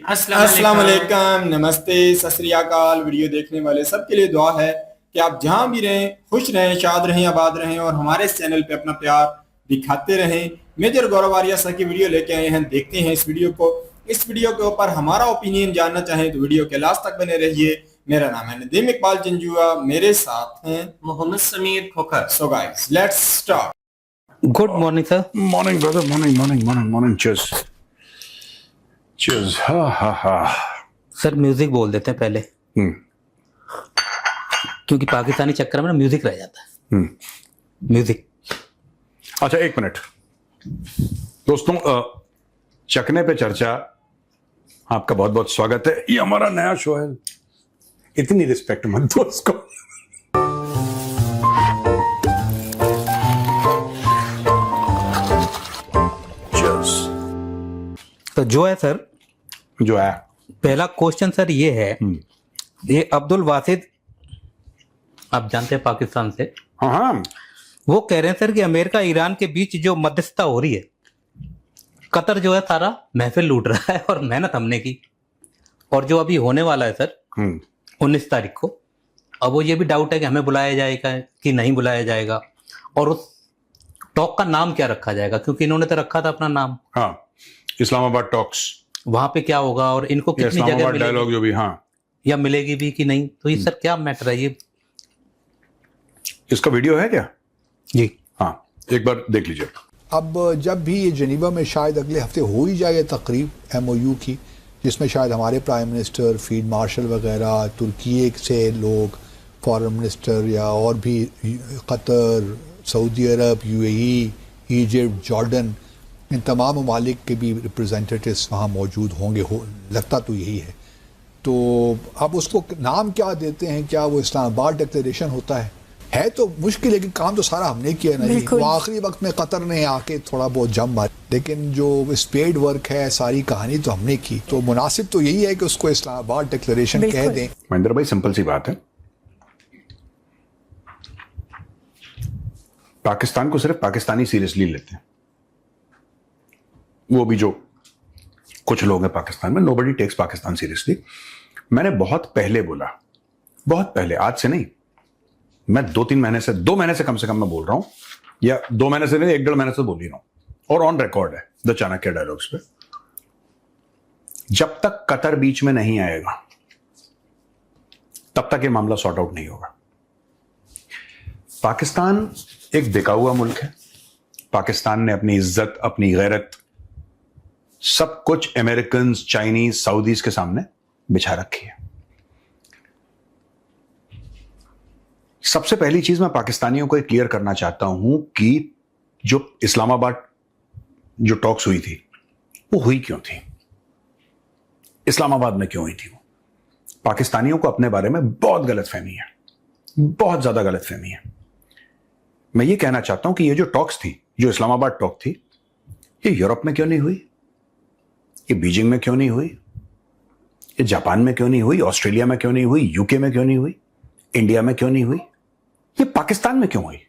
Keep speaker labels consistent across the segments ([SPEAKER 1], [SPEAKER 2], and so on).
[SPEAKER 1] अस्सलाम वालेकुम, नमस्ते, सत श्री अकाल। वीडियो देखने वाले सबके लिए दुआ है कि आप जहां भी रहें खुश रहें, शाद रहें, आबाद रहें और हमारे इस चैनल पे अपना प्यार दिखाते रहें। मेजर गौरव आर्या सर की वीडियो लेके आए हैं, देखते हैं इस वीडियो को। इस वीडियो के ऊपर हमारा ओपिनियन जानना चाहें तो वीडियो के लास्ट तक बने रहिए। मेरा नाम है नदीम इकबाल जंजुआ, मेरे साथ हैं
[SPEAKER 2] Mohammad Sameer Khokhar.
[SPEAKER 1] So guys let's start.
[SPEAKER 3] Good morning sir.
[SPEAKER 4] Morning brother, morning. Cheers cheers. हा।
[SPEAKER 3] सर म्यूजिक बोल देते हैं पहले, क्योंकि पाकिस्तानी चक्कर में ना म्यूजिक रह जाता है। म्यूजिक।
[SPEAKER 4] अच्छा, एक मिनट दोस्तों, चकने पे चर्चा, आपका बहुत बहुत स्वागत है। ये हमारा नया शो है, इतनी रिस्पेक्ट मत दो उसको।
[SPEAKER 3] तो जो है सर,
[SPEAKER 4] जो है
[SPEAKER 3] पहला क्वेश्चन सर ये है, ये अब्दुल वासिद आप जानते हैं पाकिस्तान से।
[SPEAKER 4] हाँ,
[SPEAKER 3] वो कह रहे हैं सर कि अमेरिका ईरान के बीच जो मध्यस्थता हो रही है, कतर जो है सारा महफिल लूट रहा है और मेहनत हमने की। और जो अभी होने वाला है सर 19 तारीख को, अब वो ये भी डाउट है कि हमें बुलाया जाएगा कि नहीं बुलाया जाएगा, और उस टॉक का नाम क्या रखा जाएगा, क्योंकि इन्होंने तो रखा था अपना नाम।
[SPEAKER 4] हाँ, इस्लामाबाद टॉक्स।
[SPEAKER 3] वहां पे क्या होगा और इनको कितनी जगह
[SPEAKER 4] डायलॉग जो भी, हाँ,
[SPEAKER 3] या मिलेगी भी कि नहीं, तो ये सर क्या मैटर है ये?
[SPEAKER 4] इसका वीडियो है क्या?
[SPEAKER 3] जी
[SPEAKER 4] हाँ, एक बार देख लीजिए।
[SPEAKER 5] अब जब भी ये जेनीवा में शायद अगले हफ्ते हो ही जाए तकरीब MOU की, जिसमें शायद हमारे प्राइम मिनिस्टर, फील्ड मार्शल वगैरह, तुर्की से लोग, फॉरेन मिनिस्टर या और भी, कतर, सऊदी अरब, UAE, इजिप्ट, जॉर्डन, इन तमाम ममालिक के भी रिप्रेजेंटेटिव्स वहाँ मौजूद होंगे। लगता तो यही है। तो अब उसको नाम क्या देते हैं? क्या वो इस्लामाबाद डिक्लेरेशन होता है तो मुश्किल, लेकिन काम तो सारा हमने किया ना जी। वो आखिरी वक्त में कतर ने आके थोड़ा बहुत जम मारी, लेकिन जो स्पेड वर्क है, सारी कहानी तो हमने की। तो मुनासिब तो यही है कि उसको इस्लामाबाद डिक्लेरेशन कह दें।
[SPEAKER 4] महेंद्र भाई, सिंपल सी बात है, पाकिस्तान को सिर्फ पाकिस्तानी सीरियसली लेते हैं। वो भी जो कुछ लोग हैं पाकिस्तान में, नोबडी टेक्स पाकिस्तान सीरियसली। मैंने बहुत पहले बोला, बहुत पहले, आज से नहीं, मैं 2 महीने से कम से कम मैं बोल रहा हूं, या 2 महीने से नहीं, 1-1.5 महीने से बोल ही रहा हूं, और ऑन रिकॉर्ड है द चाणक्य डायलॉग्स पे। जब तक कतर बीच में नहीं आएगा तब तक ये मामला सॉर्ट आउट नहीं होगा। पाकिस्तान एक बिका हुआ मुल्क है। पाकिस्तान ने अपनी इज्जत, अपनी गैरत, सब कुछ अमेरिकन, चाइनीज, सऊदीज के सामने बिछा रखी है। सबसे पहली चीज मैं पाकिस्तानियों को क्लियर करना चाहता हूं कि जो इस्लामाबाद जो टॉक्स हुई थी, वो हुई क्यों थी, इस्लामाबाद में क्यों हुई थी। वो पाकिस्तानियों को अपने बारे में बहुत गलतफहमी है, बहुत ज्यादा गलतफहमी है। मैं ये कहना चाहता हूं कि ये जो टॉक्स थी, जो इस्लामाबाद टॉक थी, ये यूरोप में क्यों नहीं हुई, ये बीजिंग में क्यों नहीं हुई, ये जापान में क्यों नहीं हुई, ऑस्ट्रेलिया में क्यों नहीं हुई, UK में क्यों नहीं हुई, इंडिया में क्यों नहीं हुई, ये पाकिस्तान में क्यों हुई?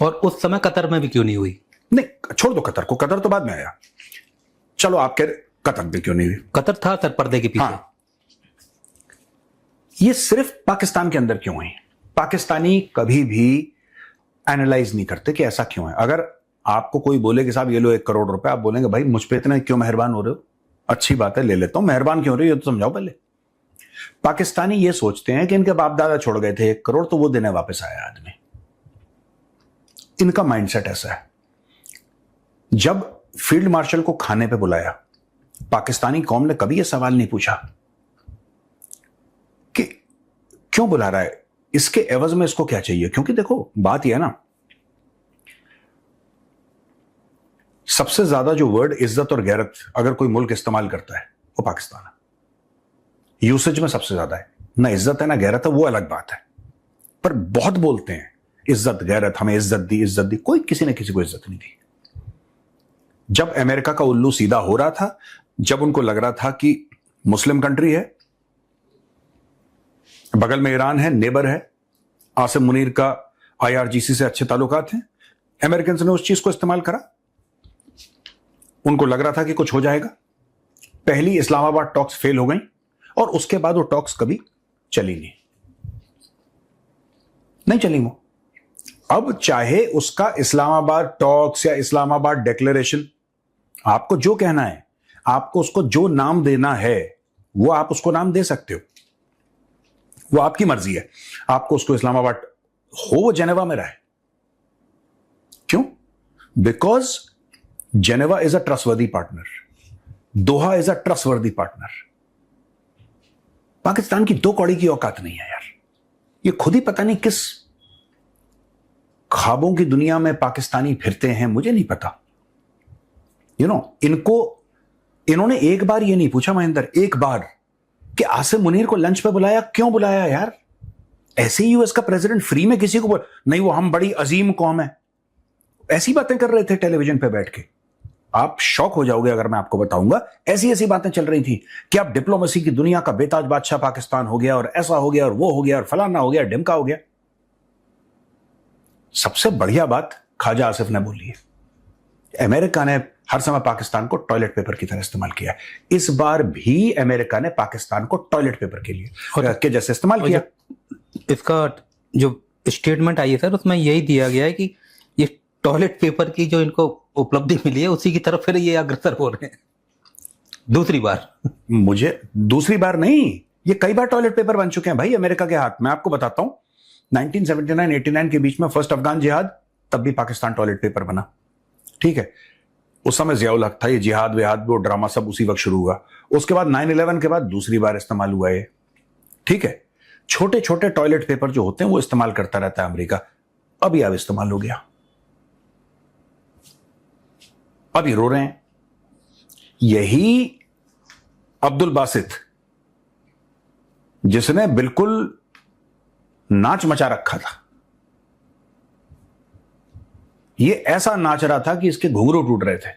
[SPEAKER 3] और उस समय कतर में भी क्यों नहीं हुई?
[SPEAKER 4] नहीं, छोड़ दो कतर को, कतर तो बाद में आया। चलो, आप कह रहे कतर भी क्यों नहीं हुई?
[SPEAKER 3] कतर था सर पर्दे के पीछे।
[SPEAKER 4] हाँ, ये सिर्फ पाकिस्तान के अंदर क्यों हुई? पाकिस्तानी कभी भी एनालाइज नहीं करते कि ऐसा क्यों है। अगर आपको कोई बोले कि साहब ये लो 1 करोड़ रुपए, आप बोलेंगे भाई मुझ पे इतना क्यों मेहरबान हो रहे हो? अच्छी बात है, ले लेता हूं, मेहरबान क्यों हो रही हो ये तो समझाओ पहले। पाकिस्तानी ये सोचते हैं कि इनके बाप दादा छोड़ गए थे 1 करोड़, तो वो देने वापस आया आदमी। इनका माइंडसेट ऐसा है। जब फील्ड मार्शल को खाने पे बुलाया, पाकिस्तानी कौम ने कभी यह सवाल नहीं पूछा कि क्यों बुला रहा है, इसके एवज में इसको क्या चाहिए। क्योंकि देखो, बात यह है ना, सबसे ज्यादा जो वर्ड इज्जत और गैरत अगर कोई मुल्क इस्तेमाल करता है वो पाकिस्तान है। यूसेज में सबसे ज्यादा है, ना इज्जत है ना गैरत है, वो अलग बात है, पर बहुत बोलते हैं इज्जत गैरत, हमें इज्जत दी। कोई किसी ने किसी को इज्जत नहीं दी। जब अमेरिका का उल्लू सीधा हो रहा था, जब उनको लग रहा था कि मुस्लिम कंट्री है, बगल में ईरान है, नेबर है, आसिम मुनीर का IRGC से अच्छे ताल्लुकात हैं, अमेरिकन ने उस चीज को इस्तेमाल करा। उनको लग रहा था कि कुछ हो जाएगा, पहली इस्लामाबाद टॉक्स फेल हो गई और उसके बाद वो टॉक्स कभी चली नहीं चली वो। अब चाहे उसका इस्लामाबाद टॉक्स या इस्लामाबाद डिक्लेरेशन, आपको जो कहना है, आपको उसको जो नाम देना है वो आप उसको नाम दे सकते हो, वो आपकी मर्जी है। आपको उसको इस्लामाबाद हो वो जेनेवा में रहे, क्यों? Because Geneva is a trustworthy partner, Doha is a trustworthy partner. Pakistan की दो कौड़ी की औकात नहीं है यार। ये खुद ही पता नहीं किस ख्वाबों की दुनिया में पाकिस्तानी फिरते हैं, मुझे नहीं पता। इन्होंने एक बार ये नहीं पूछा महेंद्र, एक बार, कि आसिम मुनीर को लंच पे बुलाया, क्यों बुलाया यार? ऐसे ही यूएस का प्रेसिडेंट फ्री में किसी को नहीं, वो हम बड़ी अजीम कौम है, ऐसी बातें कर रहे थे टेलीविजन पे बैठ के। आप शॉक हो जाओगे अगर मैं आपको बताऊंगा, ऐसी ऐसी बातें चल रही थी कि अब डिप्लोमेसी की दुनिया का बेताज बादशाह पाकिस्तान हो गया, और ऐसा हो गया, और वो हो गया, और फलाना हो गया, ढिमका हो गया। सबसे बढ़िया बात ख्वाजा आसिफ ने बोली है, अमेरिका ने हर समय पाकिस्तान को टॉयलेट पेपर की तरह इस्तेमाल किया है। इस बार भी अमेरिका ने पाकिस्तान को टॉयलेट पेपर के लिए के जैसे इस्तेमाल किया।
[SPEAKER 3] इसका जो स्टेटमेंट आई है सर, उसमें यही दिया गया है कि ये टॉयलेट पेपर की जो इनको उपलब्धि मिली है उसी की तरफ फिर ये अग्रसर हो रहे हैं दूसरी बार।
[SPEAKER 4] मुझे दूसरी बार नहीं, ये कई बार टॉयलेट पेपर बन चुके हैं भाई अमेरिका के हाथ में। आपको बताता हूं, 1979-89 के बीच में फर्स्ट अफगान जिहाद, तब भी पाकिस्तान टॉयलेट पेपर बना, ठीक है। उस समय जियाउल हक था, ये जिहाद विहाद वो ड्रामा सब उसी वक्त शुरू हुआ। उसके बाद 9/11 के बाद दूसरी बार इस्तेमाल हुआ है, ठीक है। छोटे छोटे टॉयलेट पेपर जो होते हैं वो इस्तेमाल करता रहता है अमेरिका। अभी अब इस्तेमाल हो गया, अभी रो रहे हैं। यही अब्दुल बासित, जिसने बिल्कुल नाच मचा रखा था, ये ऐसा नाच रहा था कि इसके घुंघरू टूट रहे थे,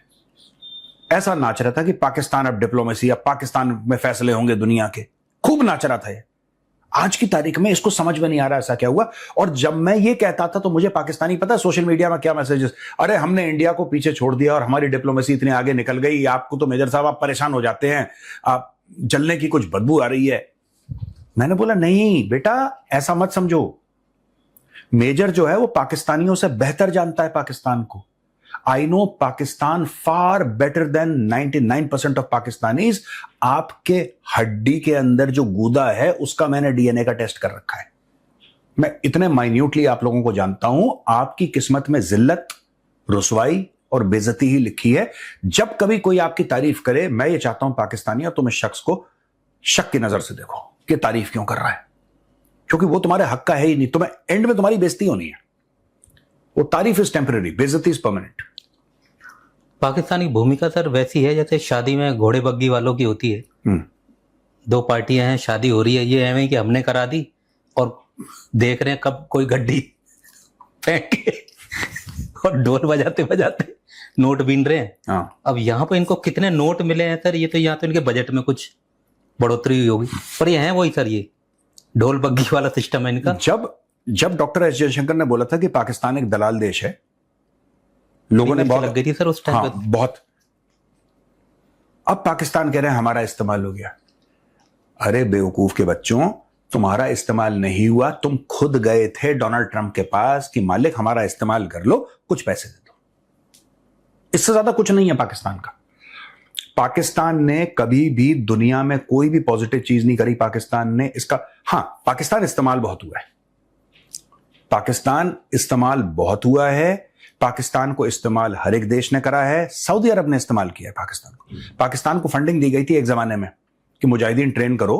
[SPEAKER 4] ऐसा नाच रहा था कि पाकिस्तान अब डिप्लोमेसी या पाकिस्तान में फैसले होंगे दुनिया के, खूब नाच रहा था ये। आज की तारीख में इसको समझ में नहीं आ रहा ऐसा क्या हुआ। और जब मैं ये कहता था तो मुझे पाकिस्तानी, पता है सोशल मीडिया में क्या मैसेजेस, अरे हमने इंडिया को पीछे छोड़ दिया और हमारी डिप्लोमेसी इतनी आगे निकल गई, आपको तो मेजर साहब आप परेशान हो जाते हैं, आप जलने की कुछ बदबू आ रही है। मैंने बोला नहीं बेटा, ऐसा मत समझो। मेजर जो है वो पाकिस्तानियों से बेहतर जानता है पाकिस्तान को। I know Pakistan far better than 99% of Pakistanis. आपके हड्डी के अंदर जो गूदा है उसका मैंने डीएनए का टेस्ट कर रखा है। मैं इतने माइन्यूटली आप लोगों को जानता हूं। आपकी किस्मत में जिल्लत, रुसवाई और बेइज्जती ही लिखी है। जब कभी कोई आपकी तारीफ करे, मैं ये चाहता हूं पाकिस्तानियों, तुम इस शख्स को शक की नजर से देखो कि तारीफ क्यों कर रहा है, क्योंकि वो तुम्हारे हक का है ही नहीं। तुम्हें एंड में तुम्हारी बेइज्जती होनी है। वो तारीफ इज टेम्पररी, बेइज्जती इज परमानेंट।
[SPEAKER 3] पाकिस्तान की भूमिका सर वैसी है जैसे शादी में घोड़े बग्गी वालों की होती है। दो पार्टियां हैं, शादी हो रही है, ये है कि हमने करा दी और देख रहे हैं कब कोई गड्डी फेंक के और ढोल बजाते बजाते नोट बीन रहे हैं।
[SPEAKER 4] हाँ।
[SPEAKER 3] अब यहाँ पे इनको कितने नोट मिले हैं सर, ये तो यहाँ तो इनके बजट में कुछ बढ़ोतरी हुई होगी, पर ये है वही सर, ये ढोल बग्गी वाला सिस्टम है इनका।
[SPEAKER 4] जब डॉक्टर एस जयशंकर ने बोला था कि पाकिस्तान एक दलाल देश है, लोगों ने बहुत
[SPEAKER 3] लग गई थी सर उस टाइम।
[SPEAKER 4] हाँ, बहुत। अब पाकिस्तान कह रहे हैं हमारा इस्तेमाल हो गया। अरे बेवकूफ के बच्चों, तुम्हारा इस्तेमाल नहीं हुआ। तुम खुद गए थे डोनाल्ड ट्रंप के पास कि मालिक हमारा इस्तेमाल कर लो, कुछ पैसे दे दो। इससे ज्यादा कुछ नहीं है पाकिस्तान का। पाकिस्तान ने कभी भी दुनिया में कोई भी पॉजिटिव चीज नहीं करी। पाकिस्तान ने इसका, हाँ, पाकिस्तान इस्तेमाल बहुत हुआ है। पाकिस्तान इस्तेमाल बहुत हुआ है। पाकिस्तान को इस्तेमाल हर एक देश ने करा है। सऊदी अरब ने इस्तेमाल किया है पाकिस्तान को। पाकिस्तान को फंडिंग दी गई थी एक जमाने में कि मुजाहिदीन ट्रेन करो,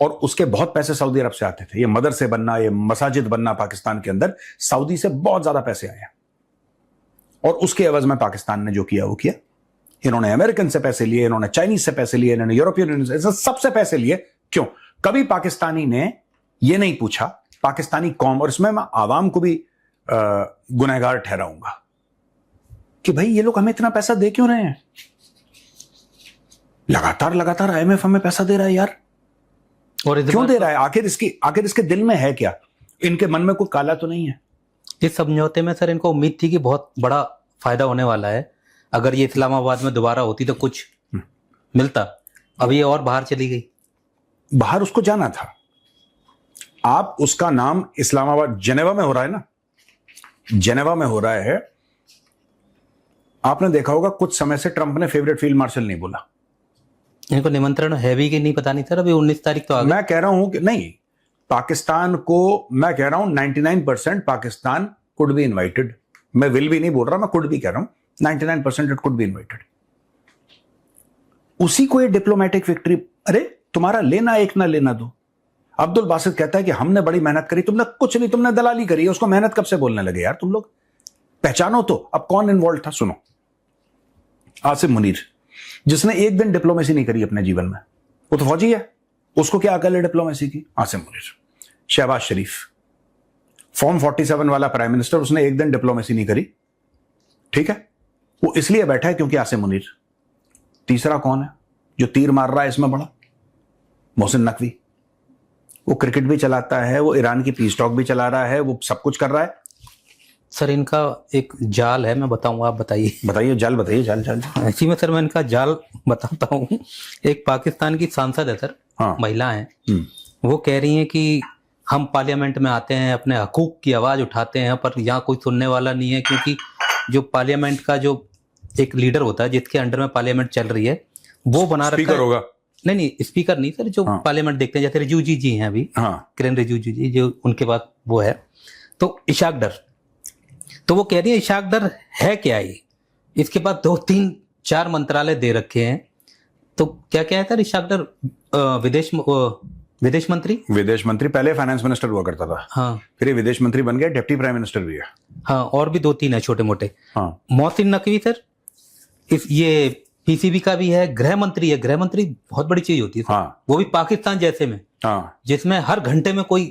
[SPEAKER 4] और उसके बहुत पैसे सऊदी अरब से आते थे। ये मदरसे बनना, ये मसाजिद बनना पाकिस्तान के अंदर, सऊदी से बहुत ज्यादा पैसे आए हैं। और उसके एवज में पाकिस्तान ने जो किया वो किया। इन्होंने अमेरिकन से पैसे लिए, इन्होंने चाइनीज से पैसे लिए, इन्होंने यूरोपियन यूनियन से सबसे पैसे लिए। क्यों? कभी पाकिस्तानी ने ये नहीं पूछा, पाकिस्तानी कौम, और इसमें मैं आवाम को भी गुनहगार ठहराऊंगा कि भाई ये लोग हमें इतना पैसा दे क्यों रहे हैं। लगातार लगातार IMF हमें पैसा दे रहा है यार,
[SPEAKER 3] और
[SPEAKER 4] क्यों दे रहा है? आखिर इसके दिल में है क्या? इनके मन में कोई काला तो नहीं है?
[SPEAKER 3] इस समझौते में सर इनको उम्मीद थी कि बहुत बड़ा फायदा होने वाला है। अगर ये इस्लामाबाद में दोबारा होती तो कुछ मिलता, अब ये और बाहर चली गई।
[SPEAKER 4] बाहर उसको जाना था। आप उसका नाम इस्लामाबाद, जेनेवा में हो रहा है ना, जेनेवा में हो रहा है। आपने देखा होगा कुछ समय से ट्रंप ने फेवरेट फील्ड मार्शल नहीं बोला।
[SPEAKER 3] इनको निमंत्रण है भी कि नहीं पता नहीं सर, अभी 19 तारीख तो आ गई।
[SPEAKER 4] मैं कह रहा हूं कि नहीं, पाकिस्तान को मैं कह रहा हूं 99% पाकिस्तान कुड बी इनवाइटेड। मैं विल भी नहीं बोल रहा, मैं कुड भी कह रहा हूं, 99% इट कुड बी इनवाइटेड। उसी को ये डिप्लोमेटिक विक्ट्री, अरे तुम्हारा लेना एक ना लेना दो। अब्दुल बासित कहता है कि हमने बड़ी मेहनत करी, तुमने कुछ नहीं, तुमने दलाली करी है। उसको मेहनत कब से बोलने लगे यार तुम लोग? पहचानो तो अब कौन इन्वॉल्व था। सुनो, आसिम मुनीर, जिसने एक दिन डिप्लोमेसी नहीं करी अपने जीवन में, वो तो फौजी है, उसको क्या अकल है डिप्लोमेसी की? आसिम मुनीर। शहबाज शरीफ, फॉर्म 47 वाला प्राइम मिनिस्टर, उसने एक दिन डिप्लोमेसी नहीं करी, ठीक है, वो इसलिए बैठा है क्योंकि आसिम मुनीर। तीसरा कौन है जो तीर मार रहा है इसमें बड़ा? मोहसिन नकवी। वो क्रिकेट भी चलाता है, वो ईरान की पीस टॉक भी चला रहा है, वो सब कुछ कर रहा है।
[SPEAKER 3] सर इनका एक जाल है, मैं बताऊंगा, आप बताइए।
[SPEAKER 4] बताइए जाल, बताइए जाल। जाल
[SPEAKER 3] इसी में सर मैं इनका जाल बताता हूँ। एक पाकिस्तान की सांसद है सर,
[SPEAKER 4] हाँ।
[SPEAKER 3] महिला है, वो कह रही हैं कि हम पार्लियामेंट में आते हैं, अपने हकूक की आवाज उठाते हैं, पर यहाँ कोई सुनने वाला नहीं है, क्योंकि जो पार्लियामेंट का जो एक लीडर होता है जिसके अंडर में पार्लियामेंट चल रही है, वो बना रखा है।
[SPEAKER 4] स्पीकर होगा?
[SPEAKER 3] नहीं स्पीकर नहीं सर, जो पार्लियामेंट देखते हैं, जैसे रिजिजू जी हैं अभी, किरण रिजिजू जी जो उनके पास वो है, तो इशाक डर। तो वो कह रही है इशाक डर है क्या ये? इसके पास 2-3-4 मंत्रालय दे रखे हैं। तो क्या क्या है सर इशाक डर? विदेश मंत्री, पहले
[SPEAKER 4] फाइनेंस मिनिस्टर हुआ करता था,
[SPEAKER 3] हाँ,
[SPEAKER 4] फिर ये विदेश मंत्री बन गया, डिप्टी प्राइम मिनिस्टर भी है,
[SPEAKER 3] हाँ, और भी 2-3 है छोटे मोटे।
[SPEAKER 4] हाँ।
[SPEAKER 3] मोहसिन नकवी सर, ये पीसीबी का भी है, गृह मंत्री है। गृह मंत्री बहुत बड़ी चीज होती है,
[SPEAKER 4] हाँ।
[SPEAKER 3] वो भी पाकिस्तान जैसे में,
[SPEAKER 4] हाँ।
[SPEAKER 3] जिसमें हर घंटे में कोई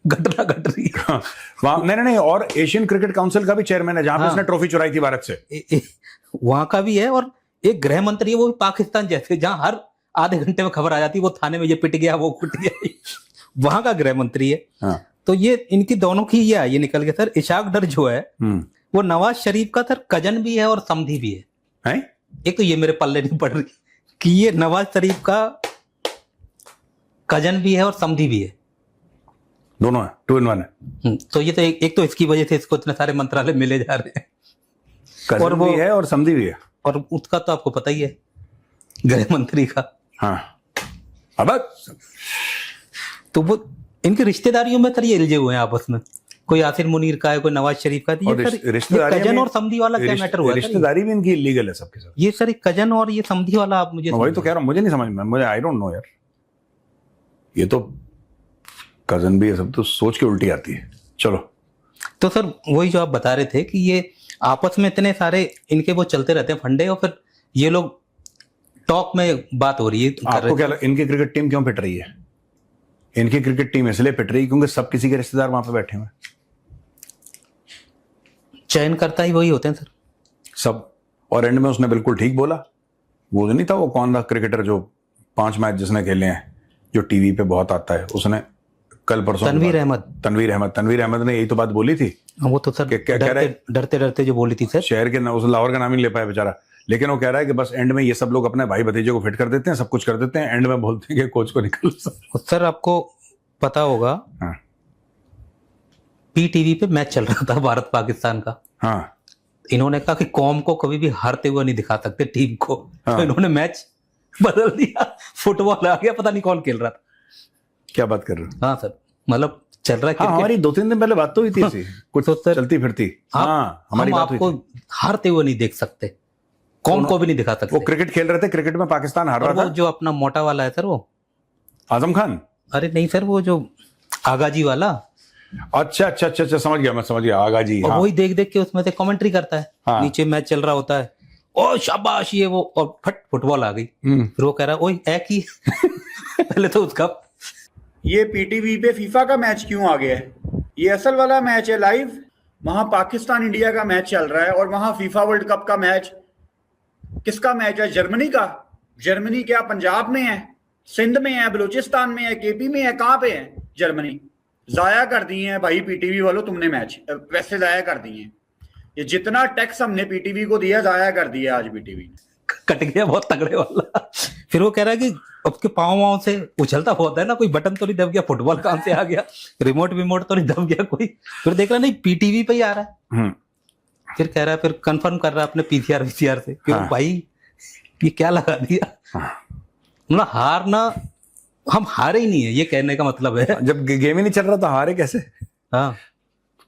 [SPEAKER 3] घटना घट रही है।
[SPEAKER 4] हाँ। नहीं, और एशियन क्रिकेट काउंसिल का भी चेयरमैन है, जहां पे उसने ट्रॉफी चुराई थी भारत से,
[SPEAKER 3] वहां का भी है। और एक गृह मंत्री है, वो भी पाकिस्तान जैसे, जहां हर आधे घंटे में खबर आ जाती है, वो थाने में ये पिट गया, वो पिट गया, वहां का गृह मंत्री है।
[SPEAKER 4] हाँ।
[SPEAKER 3] तो ये इनकी दोनों की ये निकल गया सर। इशाक डर जो है वो नवाज शरीफ का सर कजन भी है और समधी भी है। एक तो ये मेरे पल्ले नहीं पड़ रही कि ये नवाज शरीफ का कजन भी है और समधी भी है,
[SPEAKER 4] दोनों है, 2 in 1 है।
[SPEAKER 3] तो ये तो एक तो इसकी वजह से इसको इतने सारे मंत्रालय मिले जा रहे हैं,
[SPEAKER 4] कजन और वो भी है और समधी भी है।
[SPEAKER 3] और उसका तो आपको पता ही है, गृह मंत्री का।
[SPEAKER 4] हाँ। अब
[SPEAKER 3] तो वो इनकी रिश्तेदारियों में सर ये उलझे हुए हैं आपस में, कोई आसिर मुनीर का है, कोई नवाज शरीफ का। ये कजन और समधी वाला क्या मैटर हुआ?
[SPEAKER 4] रिश्तेदारी भी इनकी इलीगल है सबके साथ।
[SPEAKER 3] ये सर कजन और ये समधी वाला आप मुझे,
[SPEAKER 4] वही तो कह रहा हूं, मुझे नहीं समझ में, मुझे आई डोंट नो यार। ये तो कजन भी है सब, तो सोच के उल्टी आती है। चलो, तो
[SPEAKER 3] सर वही जो आप बता रहे थे कि ये आपस में इतने सारे इनके वो चलते रहते हैं फंडे, और फिर ये लोग टॉक में बात हो रही है।
[SPEAKER 4] आपको क्या इनकी क्रिकेट टीम क्यों पिट रही है? इनकी क्रिकेट टीम इसलिए पिट रही है क्योंकि सब किसी के रिश्तेदार वहां पे बैठे हुए,
[SPEAKER 3] चयन करता ही वही होते हैं सर
[SPEAKER 4] सब। और एंड में उसने बिल्कुल ठीक बोला। वो नहीं था, वो कौन था क्रिकेटर जो 5 मैच जिसने खेले हैं, जो टीवी पे बहुत आता है, उसने कल परसों तनवीर अहमद ने यही तो बात बोली थी।
[SPEAKER 3] वो तो सर डरते डरते जो बोली थी सर,
[SPEAKER 4] शहर के उस लाहौर का नाम ही नहीं ले पाया बेचारा। लेकिन वो कह रहा है कि बस एंड में ये सब लोग अपने भाई भतीजे को फिट कर देते हैं, सब कुछ कर देते हैं, एंड में बोलते हैं कि कोच को निकल।
[SPEAKER 3] सर आपको पता होगा,
[SPEAKER 4] हाँ।
[SPEAKER 3] पीटीवी पे मैच चल रहा था भारत पाकिस्तान का।
[SPEAKER 4] हाँ।
[SPEAKER 3] इन्होंने कहा कि कौम को कभी भी हारते हुए नहीं दिखा सकते टीम को। हाँ। तो इन्होंने मैच बदल दिया, फुटबॉल आ गया, पता नहीं कौन खेल रहा था।
[SPEAKER 4] क्या बात कर रहे हो?
[SPEAKER 3] हाँ सर, मतलब चल रहा है।
[SPEAKER 4] हाँ, हमारी 2-3 दिन पहले बात तो हुई थी ऐसी, कुछ तो चलती फिरती। हाँ, हमारी बात हुई थी।
[SPEAKER 3] आपको हारते हुए नहीं देख सकते, कौम को भी नहीं दिखा सकते।
[SPEAKER 4] वो क्रिकेट खेल रहे थे, क्रिकेट में पाकिस्तान हार रहा था।
[SPEAKER 3] जो अपना मोटा वाला है सर, वो
[SPEAKER 4] आजम खान।
[SPEAKER 3] अरे नहीं सर, वो जो आगाजी वाला।
[SPEAKER 4] अच्छा, समझ गया, मैं समझ गया, आगाजी।
[SPEAKER 3] हाँ। वही देख देख के उसमें से कमेंट्री करता है। हाँ। नीचे मैच चल रहा होता है, ओ शाबाश ये वो, और फट फुटबॉल आ गई। फिर वो कह रहा है ओए एक ही पहले तो उसका
[SPEAKER 2] ये पीटीवी पे फीफा का मैच क्यों आ गया है? ये असल वाला मैच है लाइव, वहां पाकिस्तान इंडिया का मैच चल रहा है, और वहां फीफा वर्ल्ड कप का मैच, किसका मैच है? जर्मनी का। जर्मनी क्या पंजाब में है, सिंध में है, बलूचिस्तान में है, केपी में है, कहां पे है जर्मनी? जाया कर दिए हैं भाई पीटीवी वालों तुमने मैच, वैसे जाया कर दिए हैं। ये जितना टैक्स हमने पीटीवी को दिया, जाया कर दिया आज पीटीवी ने।
[SPEAKER 3] कट गया बहुत तगड़े वाला। फिर वो कह रहा है कि उसके पाँव से उछलता बहुत है ना, कोई बटन तो नहीं दब गया, फुटबॉल कहाँ से आ गया, रिमोट विमोट तो नहीं दब गया कोई। फिर देख रहा नहीं पीटीवी पे ही आ रहा है। फिर कह रहा है, फिर कंफर्म कर रहा है अपने पीसीआर वीसीआर से कि भाई ये क्या लगा दिया। मतलब हारना, हम हारे ही नहीं है, ये कहने का मतलब है।
[SPEAKER 4] जब गेम ही नहीं चल रहा तो हारे कैसे?
[SPEAKER 3] हाँ,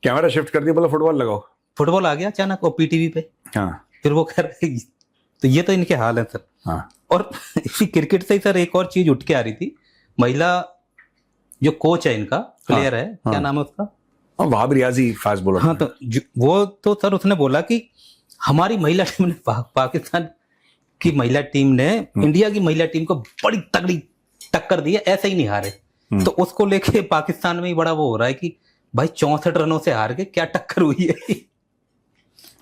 [SPEAKER 4] कैमरा शिफ्ट कर दिया, बोला फुटबॉल लगाओ,
[SPEAKER 3] फुटबॉल आ गया अचानक और पीटीवी पे।
[SPEAKER 4] हाँ
[SPEAKER 3] फिर वो कह रहे, तो ये तो इनके हाल है सर।
[SPEAKER 4] हाँ।
[SPEAKER 3] और इसी क्रिकेट से ही सर एक और चीज उठ के आ रही थी। महिला जो कोच है इनका, प्लेयर है, क्या नाम है उसका?
[SPEAKER 4] Wahab Riaz, fast bowler.
[SPEAKER 3] हाँ, तो वो तो सर उसने बोला कि हमारी महिला टीम ने पाकिस्तान की महिला टीम ने इंडिया की महिला टीम को बड़ी तगड़ी टक्कर दी है, ऐसे ही नहीं हारे। तो उसको लेके पाकिस्तान में ही बड़ा वो हो रहा है कि भाई 64 रनों से हार के क्या टक्कर हुई है।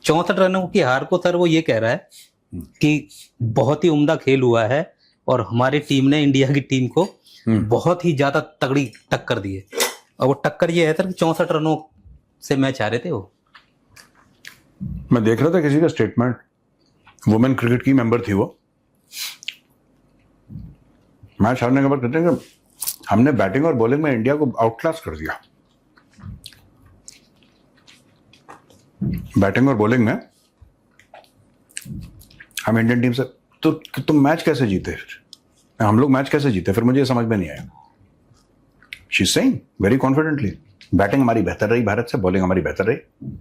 [SPEAKER 3] 64 रनों की हार को सर वो ये कह रहा है कि बहुत ही उम्दा खेल हुआ है और हमारी टीम ने इंडिया की टीम को बहुत ही ज्यादा तगड़ी टक्कर दी है। और वो टक्कर ये है सर कि 64 रनों से मैच हारे थे वो।
[SPEAKER 4] मैं देख रहा था किसी का स्टेटमेंट, वुमेन क्रिकेट की मेंबर थी वो, मैच हारने के बाद कहते हैं कि हमने बैटिंग और बॉलिंग में इंडिया को आउट क्लास कर दिया। बैटिंग और बॉलिंग में हम इंडियन टीम से, तो तुम मैच कैसे जीते? फिर हम लोग मैच कैसे जीते? फिर मुझे समझ में नहीं आया। She is saying very confidently, batting हमारी बेहतर रही भारत से, बॉलिंग हमारी बेहतर रही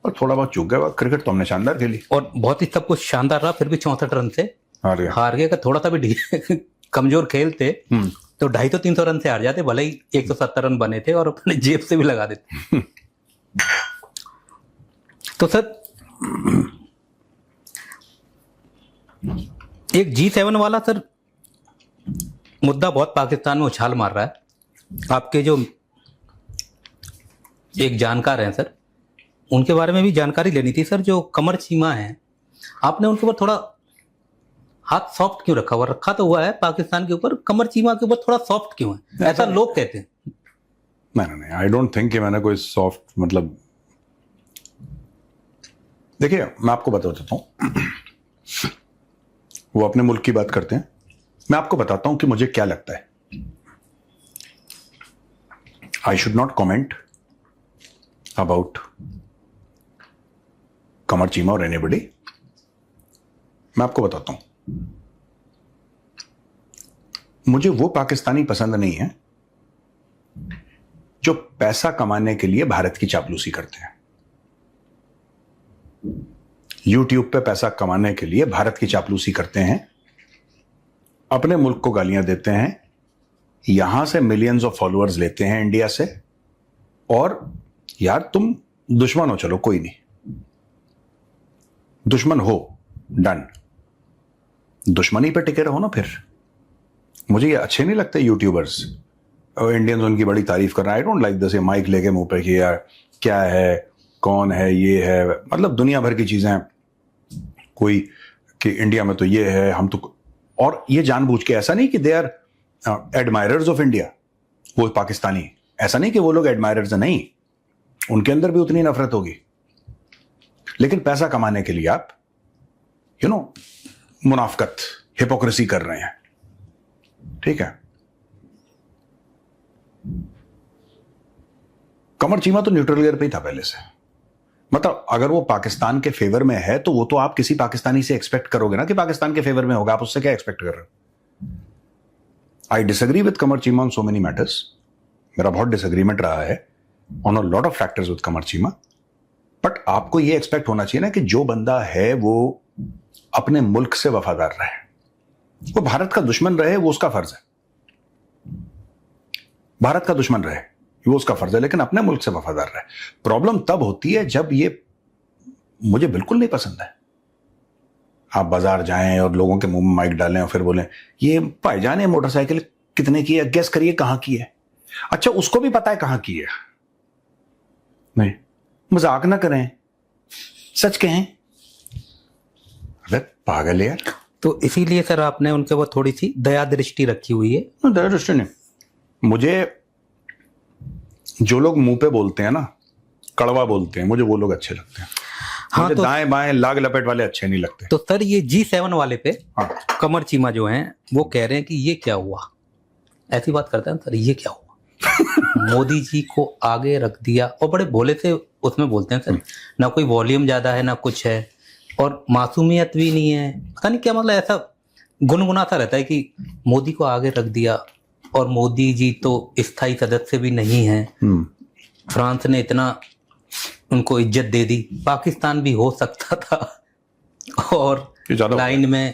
[SPEAKER 4] और थोड़ा बहुत चूक गया। क्रिकेट तो हमने शानदार खेली
[SPEAKER 3] और बहुत ही सब कुछ शानदार रहा, फिर भी 64 रन से हार गए। थोड़ा सा भी कमजोर खेलते तो 250-300 रन से हार जाते, भले ही 170 रन बने थे और अपने जेब से भी लगा देते। तो सर एक G7 वाला सर मुद्दा बहुत पाकिस्तान में उछाल मार रहा है। आपके जो एक जानकार हैं सर, उनके बारे में भी जानकारी लेनी थी सर। जो कमर चीमा है, आपने उनके ऊपर थोड़ा हाथ सॉफ्ट क्यों रखा हुआ? रखा तो हुआ है पाकिस्तान के ऊपर, कमर चीमा के ऊपर थोड़ा सॉफ्ट क्यों है? ऐसा लोग कहते हैं।
[SPEAKER 4] नहीं, आई डोंट थिंक कि मैंने कोई सॉफ्ट, मतलब देखिए मैं आपको बता देता हूं, वो अपने मुल्क की बात करते हैं, मैं आपको बताता हूं कि मुझे क्या लगता है। I should not comment about Qamar Cheema और एनीबडी। मैं आपको बताता हूं, मुझे वो पाकिस्तानी पसंद नहीं है जो पैसा कमाने के लिए भारत की चापलूसी करते हैं। यूट्यूब पे पैसा कमाने के लिए भारत की चापलूसी करते हैं, अपने मुल्क को गालियां देते हैं, यहां से मिलियंस ऑफ फॉलोअर्स लेते हैं इंडिया से। और यार तुम दुश्मन हो, चलो कोई नहीं, दुश्मन हो, डन, दुश्मनी पे टिके रहो ना। फिर मुझे ये अच्छे नहीं लगते यूट्यूबर्स और इंडियंस उनकी बड़ी तारीफ कर रहे हैं। I don't like this, mic लेके मुंह पे कि यार क्या है, कौन है, ये है, मतलब दुनिया भर की चीजें, कोई कि इंडिया में तो ये है, हम तो, और ये जानबूझ के, ऐसा नहीं कि they are admirers of India, वो पाकिस्तानी, ऐसा नहीं कि वो लोग एडमायरर्स हैं, नहीं, उनके अंदर भी उतनी नफरत होगी, लेकिन पैसा कमाने के लिए आप मुनाफकत, हिपोक्रेसी कर रहे हैं। ठीक है, कमर चीमा तो न्यूट्रल गियर पे ही था पहले से। मतलब अगर वो पाकिस्तान के फेवर में है तो वो तो आप किसी पाकिस्तानी से एक्सपेक्ट करोगे ना कि पाकिस्तान के फेवर में होगा, आप उससे क्या एक्सपेक्ट कर रहे हो? I disagree with Qamar Cheema on so many matters, मेरा बहुत डिसएग्रीमेंट रहा है on a lot of factors with Qamar Cheema, but आपको ये एक्सपेक्ट होना चाहिए ना कि जो बंदा है वो अपने मुल्क से वफादार रहे, वो भारत का दुश्मन रहे, वो उसका फर्ज है, भारत का दुश्मन रहे वो उसका फर्ज है, लेकिन अपने मुल्क से वफादार रहे। प्रॉब्लम तब होती है जब ये, मुझे बिल्कुल नहीं पसंद है, आप बाजार जाएं और लोगों के मुंह में माइक डालें और फिर बोलें ये भाईजान ये मोटरसाइकिल कितने की है, गेस करिए कहां की है। अच्छा, उसको भी पता है कहां की है, नहीं, मजाक ना करें, सच कहें। अबे पागल है यार।
[SPEAKER 3] तो इसीलिए सर आपने उनके ऊपर थोड़ी सी दया दृष्टि रखी हुई है।
[SPEAKER 4] दया दृष्टि नहीं, मुझे जो लोग मुंह पे बोलते हैं ना, कड़वा बोलते हैं, मुझे वो लोग अच्छे लगते हैं।
[SPEAKER 3] हाँ,
[SPEAKER 4] मुझे
[SPEAKER 3] तो
[SPEAKER 4] दाएं बाएं लाग लपेट वाले अच्छे नहीं लगते।
[SPEAKER 3] तो सर ये G7 वाले पे
[SPEAKER 4] हाँ।
[SPEAKER 3] कमर चीमा जो हैं वो कह रहे हैं कि ये क्या हुआ, ऐसी बात करते हैं सर, ये क्या हुआ। मोदी जी को आगे रख दिया, और बड़े भोले से उसमें बोलते हैं सर, ना कोई वॉल्यूम ज्यादा है ना कुछ है, और मासूमियत भी नहीं है, पता नहीं क्या मतलब, ऐसा गुनगुनाता रहता है कि मोदी को आगे रख दिया, और मोदी जी तो स्थायी सदस्य भी नहीं है, फ्रांस ने इतना उनको इज्जत दे दी, पाकिस्तान भी हो सकता था और लाइन में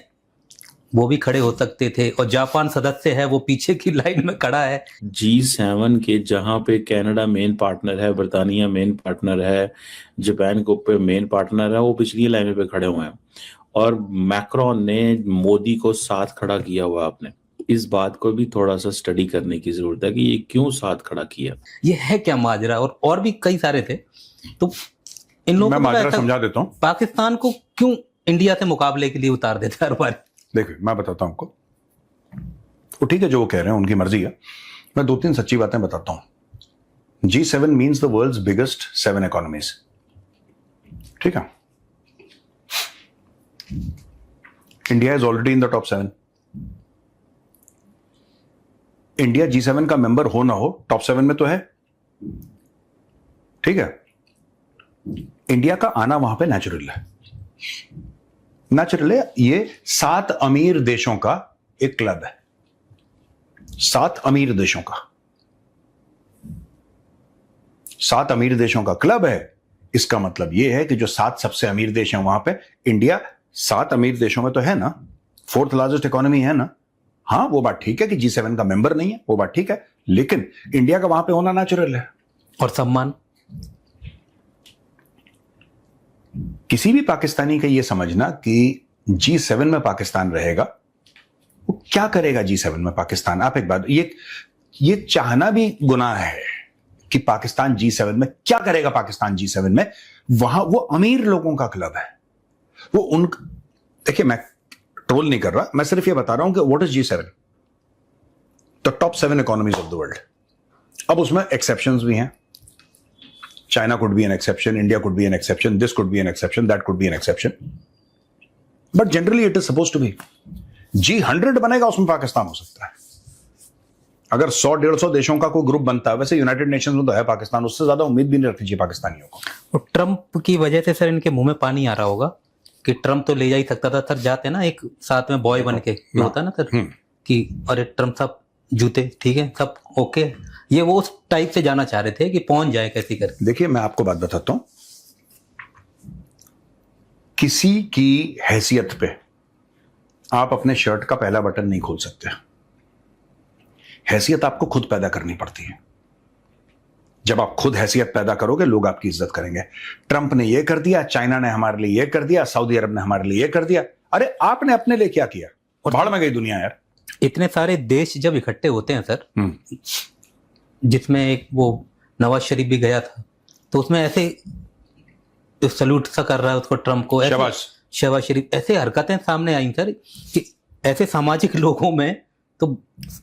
[SPEAKER 3] वो भी खड़े हो सकते थे, और जापान सदस्य है वो पीछे की लाइन में खड़ा है।
[SPEAKER 6] G7 के जहां पे कनाडा मेन पार्टनर है, बर्तानिया मेन पार्टनर है, जापान को पे मेन पार्टनर है, वो पिछली लाइन पे खड़े हुए हैं, और मैक्रोन ने मोदी को साथ खड़ा किया हुआ। आपने इस बात को भी थोड़ा सा स्टडी करने की जरूरत है कि ये क्यों साथ खड़ा किया,
[SPEAKER 3] ये है क्या माजरा, और भी कई सारे थे। तो इन लोगों
[SPEAKER 4] मैं
[SPEAKER 3] को
[SPEAKER 4] माजरा
[SPEAKER 3] ऐसा
[SPEAKER 4] समझा देता हूँ।
[SPEAKER 3] पाकिस्तान को क्यों इंडिया से मुकाबले के लिए उतार देता है हर बार।
[SPEAKER 4] देखिए मैं बताता हूं आपको, वो ठीक है जो वो कह रहे हैं उनकी मर्जी है, मैं 2-3 सच्ची बातें बताता हूं। G7 means the world's biggest 7 economies, ठीक है। India is already in the top 7। India G7 का मेंबर हो ना हो, टॉप 7 में तो है, ठीक है। इंडिया का आना वहां पे नेचुरल है, नेचुरल है। ये 7 अमीर देशों का एक क्लब है, 7 अमीर देशों का, 7 अमीर देशों का क्लब है। इसका मतलब यह है कि जो 7 सबसे अमीर देश हैं वहां पे इंडिया 7 अमीर देशों में तो है ना, 4th लार्जेस्ट इकोनॉमी है ना। हाँ वो बात ठीक है कि G7 का मेंबर नहीं है, वो बात ठीक है, लेकिन इंडिया का वहां पे होना नेचुरल है।
[SPEAKER 3] और सम्मान
[SPEAKER 4] किसी भी पाकिस्तानी का ये समझना कि G7 में पाकिस्तान रहेगा, वो क्या करेगा G7 में पाकिस्तान। आप एक बात, ये चाहना भी गुनाह है कि पाकिस्तान G7 में क्या करेगा। पाकिस्तान G7 में वहां वो अमीर लोगों का क्लब है, वो उन, देखिए मैं ट्रोल नहीं कर रहा, मैं सिर्फ ये बता रहा हूं कि what is G7, the top 7 economies of the world. अब उसमें एक्सेप्शंस भी हैं, China could be an exception, India could be an exception, this could be an exception, that could be an exception. But generally it is supposed to be. G100 बनेगा, उसमें पाकिस्तान हो सकता है। अगर 100-150 देशों का कोई ग्रुप बनता है, वैसे यूनाइटेड नेशंस में तो है पाकिस्तान, उससे ज्यादा उम्मीद भी नहीं रखनी चाहिए पाकिस्तानियों को।
[SPEAKER 3] और ट्रंप की वजह से सर इनके मुंह में पानी आ रहा होगा कि ट्रंप तो ले जा ही सकता था सर, जाते ना एक साथ में बॉय बन के होता ना सर कि अरे ट्रंप साहब जूते ठीक है सब ओके, ये वो उस टाइप से जाना चाह रहे थे कि पहुंच जाए कैसी करके।
[SPEAKER 4] देखिए मैं आपको बात बताता हूं, किसी की हैसियत पे आप अपने शर्ट का पहला बटन नहीं खोल सकते। हैसियत आपको खुद पैदा करनी पड़ती है। जब आप खुद हैसियत पैदा करोगे लोग आपकी इज्जत करेंगे। ट्रंप ने यह कर दिया, चाइना ने हमारे लिए यह कर दिया, सऊदी अरब ने हमारे लिए यह कर दिया, अरे आपने अपने लिए क्या किया। और भाड़ में गई दुनिया यार।
[SPEAKER 3] इतने सारे देश जब इकट्ठे होते हैं सर, जिसमें एक वो नवाज शरीफ भी गया था, तो उसमें ऐसे सल्यूट सा कर रहा है उसको ट्रंप को, शहबाज शरीफ, ऐसे हरकतें सामने आई सर कि ऐसे सामाजिक लोगों में तो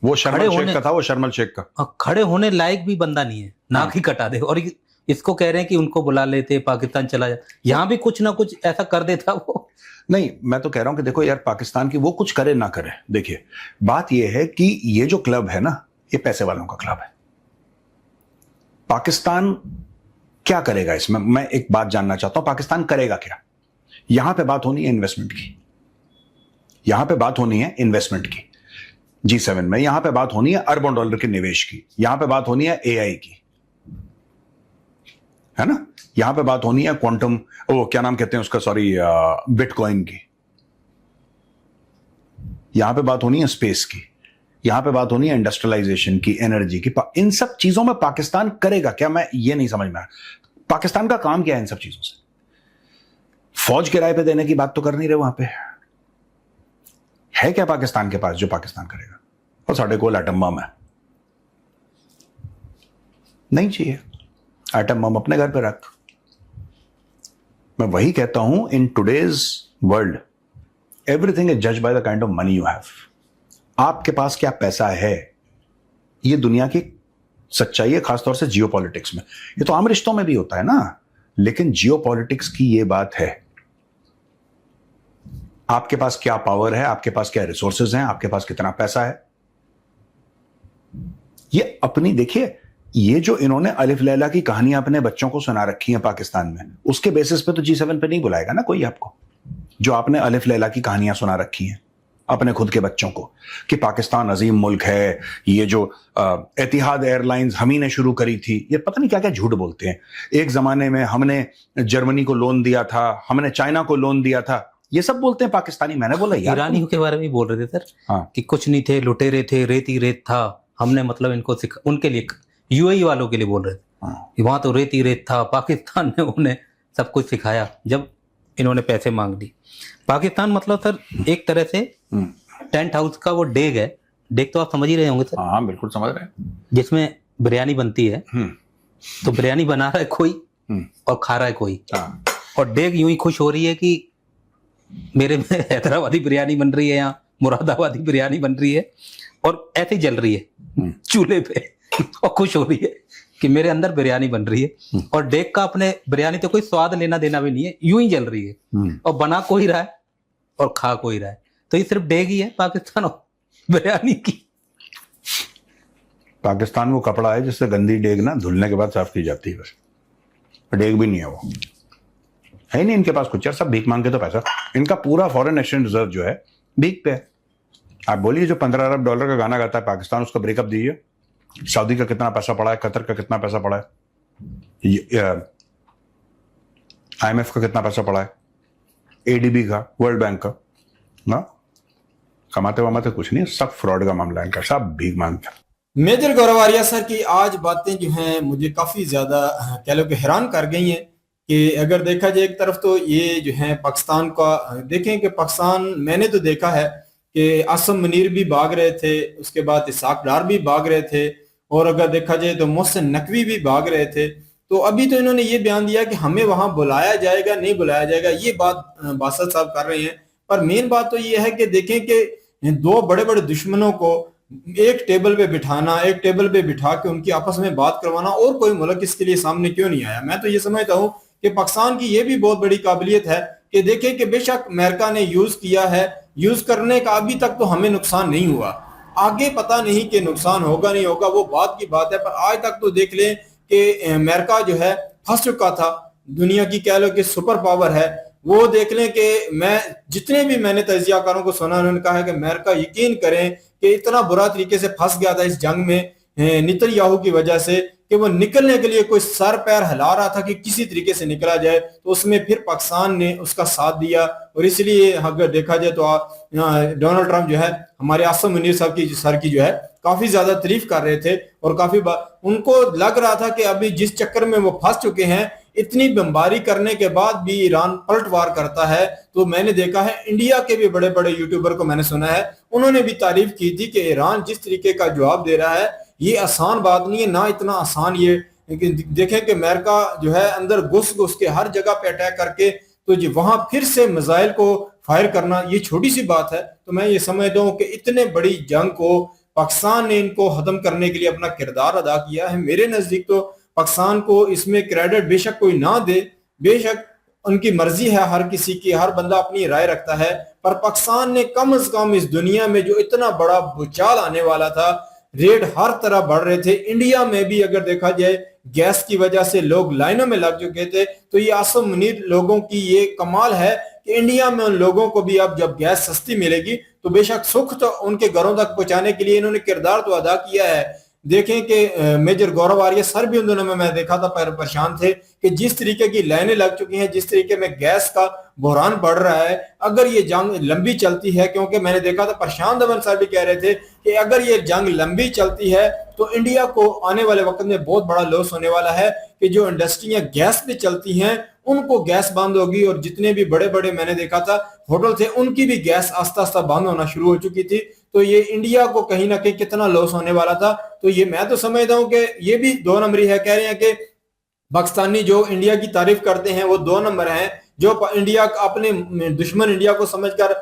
[SPEAKER 4] वो शर्मल शेख का था, वो शर्मल शेख का
[SPEAKER 3] खड़े होने लायक भी बंदा नहीं है, नाक ही कटा दे। और इसको कह रहे हैं कि उनको बुला लेते, पाकिस्तान चला जाए, यहां भी कुछ ना कुछ ऐसा कर देता वो।
[SPEAKER 4] नहीं मैं तो कह रहा हूं कि देखो यार, पाकिस्तान की वो कुछ करे ना करे, देखिए बात यह है कि ये जो क्लब है ना, ये पैसे वालों का क्लब है। पाकिस्तान क्या करेगा इसमें, मैं एक बात जानना चाहता हूं, पाकिस्तान करेगा क्या। यहां पे बात होनी है इन्वेस्टमेंट की, यहां पे बात होनी है इन्वेस्टमेंट की G7 में, यहां पे बात होनी है अरबों डॉलर के निवेश की, यहां पे बात होनी है AI की, है ना, यहां पे बात होनी है क्वांटम, वो क्या नाम कहते हैं उसका, सॉरी, बिटकॉइन की, यहां पे बात होनी है स्पेस की, यहां पे बात होनी है इंडस्ट्रियलाइजेशन की, एनर्जी की। इन सब चीजों में पाकिस्तान करेगा क्या, मैं ये नहीं समझ में आया। पाकिस्तान का काम क्या है इन सब चीजों से। फौज किराए पे देने की बात तो कर नहीं रहे, वहां पे है क्या पाकिस्तान के पास जो पाकिस्तान करेगा। और साढ़े को एटम बम है, नहीं चाहिए एटम बम, अपने घर पे रख। मैं वही कहता हूं, in today's world everything is judged by the kind of money you have. आपके पास क्या पैसा है, ये दुनिया की सच्चाई है, खासतौर से जियोपॉलिटिक्स में। ये तो आम रिश्तों में भी होता है ना। लेकिन जियोपॉलिटिक्स की ये बात है, आपके पास क्या पावर है, आपके पास क्या रिसोर्सेज हैं, आपके पास कितना पैसा है, ये अपनी देखिए, ये जो इन्होंने अलिफ लैला की कहानियां अपने बच्चों को सुना रखी हैं पाकिस्तान में, उसके बेसिस पे तो G7 पे नहीं बुलाएगा ना कोई आपको, जो आपने अलिफ लैला की कहानियां सुना रखी हैं अपने खुद के बच्चों को कि पाकिस्तान अजीम मुल्क है, ये जो एतिहाद एयरलाइंस हम ही ने शुरू करी थी, ये पता नहीं क्या क्या झूठ बोलते हैं। एक जमाने में हमने जर्मनी को लोन दिया था, हमने चाइना को लोन दिया था, ये सब बोलते हैं पाकिस्तानी। मैंने बोला यार
[SPEAKER 3] ईरानियों के बारे में बोल रहे थे सर।
[SPEAKER 4] हाँ।
[SPEAKER 3] कि कुछ नहीं थे, लुटेरे थे, रेत ही रेत था, हमने मतलब इनको उनके लिए यूएई वालों के लिए बोल रहे थे कि वहां तो रेत ही रेत था, पाकिस्तान ने उन्हें सब कुछ सिखाया जब इन्होंने पैसे मांग ली। पाकिस्तान मतलब सर एक तरह से टेंट हाउस का वो डेग है। डेग तो आप समझ ही रहे होंगे सर।
[SPEAKER 4] हाँ बिल्कुल समझ रहे हैं।
[SPEAKER 3] जिसमें बिरयानी बनती है, तो बिरयानी बना रहा है कोई और खा रहा है कोई, और डेग यूं ही खुश हो रही है कि मेरे में हैदराबादी बिरयानी बन रही है, यहाँ मुरादाबादी बिरयानी बन रही है, और ऐसे ही जल रही है चूल्हे पे और खुश हो रही है कि मेरे अंदर बिरयानी बन रही है। और डेग का अपने बिरयानी तो कोई स्वाद लेना देना भी नहीं है, यूं ही जल रही है और बना कोई रहा है और खा कोई रहा है। तो ये सिर्फ डेग ही है पाकिस्तान और बिरयानी की।
[SPEAKER 4] पाकिस्तान वो कपड़ा है जिससे गंदी डेग ना धुलने के बाद साफ की जाती है, बस डेग भी नहीं है, वो है ही नहीं इनके पास कुछ यार, सब भीख मांग के तो पैसा। इनका पूरा फॉरेन एक्सचेंज रिजर्व जो है भीख पे है। आप बोलिए जो 15 अरब डॉलर का गाना गाता है पाकिस्तान, उसका ब्रेकअप दीजिए। सऊदी का कितना पैसा पड़ा है, कतर का कितना पैसा पड़ा है, IMF का कितना पैसा पड़ा है, ADB का, वर्ल्ड बैंक का ना, कमाते वमाते कुछ नहीं, सब फ्रॉड का मामला है इनका, सब भीख मांगते।
[SPEAKER 1] मेजर गौरवारिया सर की आज बातें जो हैं मुझे काफी ज्यादा कह लो कि हैरान कर गई हैं। कि अगर देखा जाए एक तरफ तो ये जो है पाकिस्तान का देखें कि पाकिस्तान, मैंने तो देखा है कि आसम मुनीर भी भाग रहे थे, उसके बाद इसाक डार भी भाग रहे थे, और अगर देखा जाए तो मोहसिन नकवी भी भाग रहे थे। तो अभी तो इन्होंने ये बयान दिया कि हमें वहां बुलाया जाएगा, नहीं बुलाया जाएगा, ये बात बासत साहब कर रहे हैं। पर मेन बात तो ये है कि देखें कि दो बड़े बड़े दुश्मनों को एक टेबल पे बिठाना, एक टेबल पे बिठा के उनकी आपस में बात करवाना, और कोई मुल्क इसके लिए सामने क्यों नहीं आया। मैं तो ये समझता हूँ कि पाकिस्तान की ये भी बहुत बड़ी काबिलियत है कि देखें कि बेशक अमेरिका ने यूज किया है, यूज करने का अभी तक तो हमें नुकसान नहीं हुआ, आगे पता नहीं कि नुकसान होगा नहीं होगा, वो बात की बात है। पर आज तक तो देख लें कि अमेरिका जो है फंस चुका था, दुनिया की कह लो कि सुपर पावर है। वो देख लें कि मैं जितने भी मैंने तजियाकारों को सुना, उन्होंने कहा है कि अमेरिका यकीन करें कि इतना बुरा तरीके से फंस गया था इस जंग में नेतन्याहू की वजह से कि वो निकलने के लिए कोई सर पैर हिला रहा था कि किसी तरीके से निकला जाए। तो उसमें फिर पाकिस्तान ने उसका साथ दिया, और इसलिए अगर देखा जाए तो डोनाल्ड ट्रंप जो है हमारे आसम मुनीर साहब की सर की जो है काफी ज्यादा तारीफ कर रहे थे, और काफी उनको लग रहा था कि अभी जिस चक्कर में वो फंस चुके हैं, इतनी बमबारी करने के बाद भी ईरान पलटवार करता है। तो मैंने देखा है इंडिया के भी बड़े बड़े यूट्यूबर को मैंने सुना है, उन्होंने भी तारीफ की थी कि ईरान जिस तरीके का जवाब दे रहा है ये आसान बात नहीं है, ना इतना आसान ये देखें कि अमेरिका जो है अंदर घुस घुस के हर जगह पे अटैक करके तो जी वहां फिर से मिसाइल को फायर करना ये छोटी सी बात है। तो मैं ये समझता हूँ कि इतने बड़ी जंग को पाकिस्तान ने इनको खत्म करने के लिए अपना किरदार अदा किया है। मेरे नजदीक तो पाकिस्तान को इसमें क्रेडिट बेशक कोई ना दे, बेशक उनकी मर्जी है हर किसी की, हर बंदा अपनी राय रखता है, पर पाकिस्तान ने कम से कम इस दुनिया में जो इतना बड़ा भूचाल आने वाला था, रेट हर तरह बढ़ रहे थे, इंडिया में भी अगर देखा जाए गैस की वजह से लोग लाइनों में लग चुके थे। तो ये आसम मुनीर लोगों की ये कमाल है कि इंडिया में उन लोगों को भी अब जब गैस सस्ती मिलेगी तो बेशक सुख तो उनके घरों तक पहुंचाने के लिए इन्होंने किरदार तो अदा किया है। देखें कि मेजर गौरव आर्य सर भी उन दिनों में मैं देखा था परेशान थे कि जिस तरीके की लाइनें लग चुकी हैं, जिस तरीके में गैस का बहरान बढ़ रहा है, अगर ये जंग लंबी चलती है, क्योंकि मैंने देखा था प्रशांत धवन सर भी कह रहे थे कि अगर ये जंग लंबी चलती है तो इंडिया को आने वाले वक्त में बहुत बड़ा लॉस होने वाला है कि जो इंडस्ट्रियां गैस पे चलती हैं उनको गैस बंद होगी, और जितने भी बड़े बड़े मैंने देखा था होटल थे उनकी भी गैस आस्ता आस्ता बंद होना शुरू हो चुकी थी। तो ये इंडिया को कहीं ना कहीं कितना लॉस होने वाला था। तो ये मैं तो समझता हूं कि ये भी 2 नंबरी है। कह रहे हैं कि पाकिस्तानी जो इंडिया की तारीफ करते हैं वो 2 नंबर हैं, जो इंडिया अपने दुश्मन इंडिया को समझकर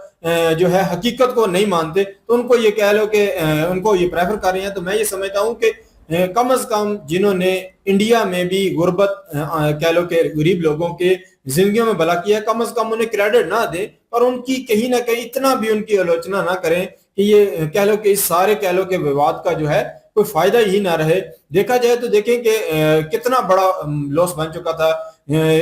[SPEAKER 1] जो है हकीकत को नहीं मानते, तो उनको ये कह लो कि उनको ये प्रेफर कर रहे हैं। तो मैं ये समझता हूं कि कम से कम जिन्होंने इंडिया में भी गुर्बत कह लो कि गरीब लोगों के जिंदगियों में भला किया है, कम से कम उन्हें क्रेडिट ना दें और उनकी कहीं ना कहीं इतना भी उनकी आलोचना ना करें कि ये कह लो कि इस सारे कह लो कि विवाद का जो है कोई फायदा ही ना रहे। देखा जाए तो देखें कि कितना बड़ा लॉस बन चुका था।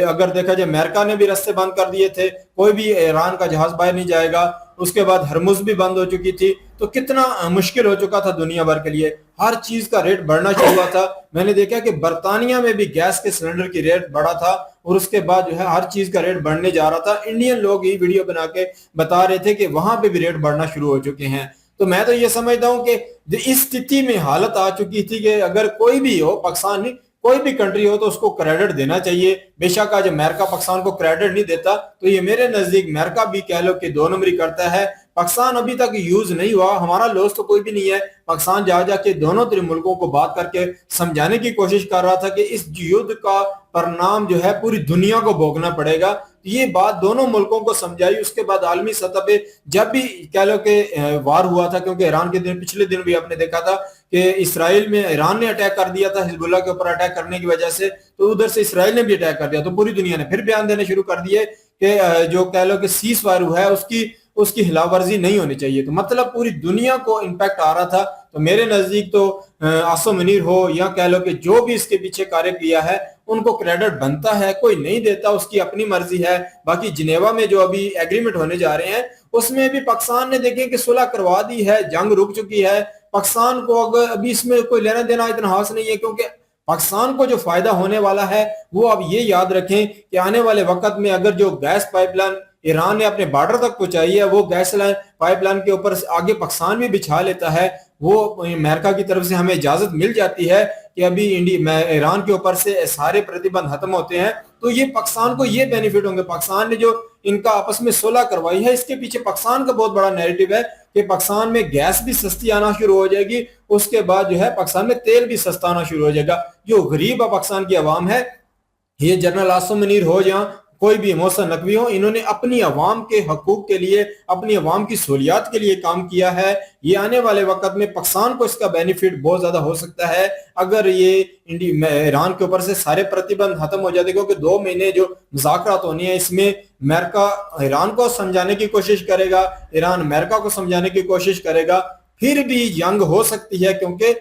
[SPEAKER 1] अगर देखा जाए अमेरिका ने भी रास्ते बंद कर दिए थे, कोई भी ईरान का जहाज बाहर नहीं जाएगा। उसके बाद हरमुज भी बंद हो चुकी थी, तो कितना मुश्किल हो चुका था दुनिया भर के लिए। हर चीज का रेट बढ़ना शुरू हुआ था। मैंने देखा कि बर्तानिया में भी गैस के सिलेंडर की रेट बढ़ा था और उसके बाद जो है हर चीज का रेट बढ़ने जा रहा था। इंडियन लोग ही वीडियो बना के बता रहे थे कि वहां पे भी रेट बढ़ना शुरू हो चुके हैं। तो मैं तो ये समझता हूं कि इस स्थिति में हालत आ चुकी थी कि अगर कोई भी हो, पाकिस्तान नहीं कोई भी कंट्री हो, तो उसको क्रेडिट देना चाहिए। बेशक आज अमेरिका पाकिस्तान को क्रेडिट नहीं देता, तो ये मेरे नजदीक अमेरिका भी कह लो कि 2 नंबरी करता है। पाकिस्तान अभी तक यूज नहीं हुआ, हमारा लॉस तो कोई भी नहीं है। पाकिस्तान जा जाके दोनों तरह मुल्कों को बात करके समझाने की कोशिश कर रहा था कि इस युद्ध का परिणाम जो है पूरी दुनिया को भोगना पड़ेगा। ये बात दोनों मुल्कों को समझाई। उसके बाद आलमी सतह पे जब भी कह लो कि वार हुआ था, क्योंकि ईरान के दिन पिछले दिन भी आपने देखा था कि इसराइल में ईरान ने अटैक कर दिया था हिजबुल्ला के ऊपर अटैक करने की वजह से, तो उधर से इसराइल ने भी अटैक कर दिया। तो पूरी दुनिया ने फिर बयान देने शुरू कर दिए कि जो कह लो कि सीज फायर हुआ है उसकी खिलाफवर्जी नहीं होनी चाहिए। तो मतलब पूरी दुनिया को इम्पैक्ट आ रहा था। तो मेरे नजदीक तो आसम मुनीर हो या कह लो कि जो भी इसके पीछे कार्य किया है उनको क्रेडिट बनता है। कोई नहीं देता, उसकी अपनी मर्जी है। बाकी जिनेवा में जो अभी एग्रीमेंट होने जा रहे हैं उसमें भी पाकिस्तान ने देखें कि सुलह करवा दी है, जंग रुक चुकी है। पाकिस्तान को अगर अभी इसमें कोई लेना देना इतना खास नहीं है, क्योंकि पाकिस्तान को जो फायदा होने वाला है वो अब ये याद रखें कि आने वाले वक्त में अगर जो गैस पाइपलाइन ईरान ने अपने बॉर्डर तक पहुंचाई है, वो गैस लाइन पाइपलाइन के ऊपर आगे पाकिस्तान भी बिछा लेता है, वो अमेरिका की तरफ से हमें इजाजत मिल जाती है कि अभी ईरान के ऊपर से सारे प्रतिबंध खत्म होते हैं, तो ये पाकिस्तान को ये बेनिफिट होंगे। पाकिस्तान ने जो इनका आपस में सुलह करवाई है, इसके पीछे पाकिस्तान का बहुत बड़ा नैरेटिव है कि पाकिस्तान में गैस भी सस्ती आना शुरू हो जाएगी। उसके बाद जो है पाकिस्तान में तेल भी सस्ता आना शुरू हो जाएगा। जो गरीब पाकिस्तान की आवाम है, ये जनरल आसम मुनीर हो या कोई भी मोहसिन नकवी हो, इन्होंने अपनी अवाम के हकूक के लिए, अपनी अवाम की सहूलियात के लिए काम किया है। ये आने वाले वक्त में पाकिस्तान को इसका बेनिफिट बहुत ज्यादा हो सकता है अगर ये ईरान के ऊपर से सारे प्रतिबंध खत्म हो जाते, क्योंकि 2 महीने जो मुज़ाकरात होनी है इसमें अमेरिका ईरान को समझाने की कोशिश करेगा, ईरान अमेरिका को समझाने की कोशिश करेगा, फिर भी जंग हो सकती है। क्योंकि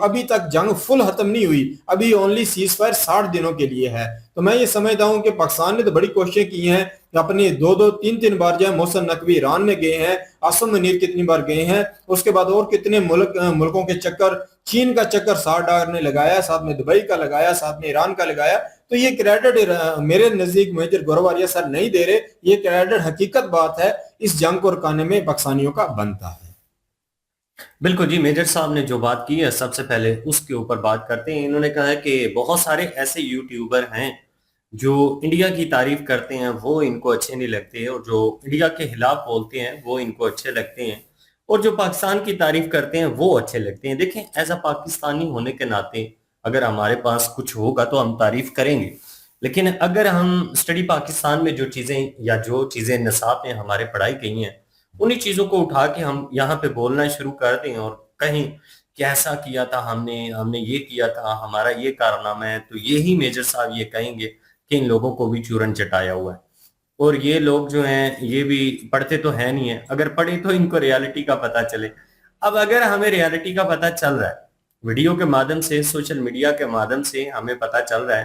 [SPEAKER 1] अभी तक जंग फुल खत्म नहीं हुई, अभी ओनली सीज फायर 60 दिनों के लिए है। तो मैं ये समझता हूं कि पाकिस्तान ने तो बड़ी कोशिशें की हैं, अपने 2-2, 3-3 बार जो है मोहसिन नकवी ईरान में गए हैं, आसम मुनीर कितनी बार गए हैं, उसके बाद और कितने मुल्कों के चक्कर, चीन का चक्कर 60 डॉलर ने लगाया, साथ में दुबई का लगाया, साथ में ईरान का लगाया। तो ये क्रेडिट मेरे नजदीक मेजर गौरव सर नहीं दे रहे, ये क्रेडिट हकीकत बात है इस जंग को रुकाने में पाकिस्तानियों का बनता है।
[SPEAKER 7] बिल्कुल जी, मेजर साहब ने जो बात की है सबसे पहले उसके ऊपर बात करते हैं। इन्होंने कहा है कि बहुत सारे ऐसे यूट्यूबर हैं जो इंडिया की तारीफ करते हैं, वो इनको अच्छे नहीं लगते, और जो इंडिया के खिलाफ बोलते हैं वो इनको अच्छे लगते हैं, और जो पाकिस्तान की तारीफ करते हैं वो अच्छे लगते हैं। देखें, एज अ पाकिस्तानी होने के नाते अगर हमारे पास कुछ होगा तो हम तारीफ करेंगे, लेकिन अगर हम स्टडी पाकिस्तान में जो चीजें या जो चीजें निसाब में हमारे पढ़ाई गई हैं उन्हीं चीजों को उठा के हम यहाँ पे बोलना शुरू कर दें और कहीं कैसा किया था हमने ये किया था, हमारा ये कारनामा है, तो यही मेजर साहब ये कहेंगे कि इन लोगों को भी चूरन चटाया हुआ है। और ये लोग जो हैं ये भी पढ़ते तो है नहीं है, अगर पढ़े तो इनको रियलिटी का पता चले। अब अगर हमें रियलिटी का पता चल रहा है, वीडियो के माध्यम से, सोशल मीडिया के माध्यम से हमें पता चल रहा है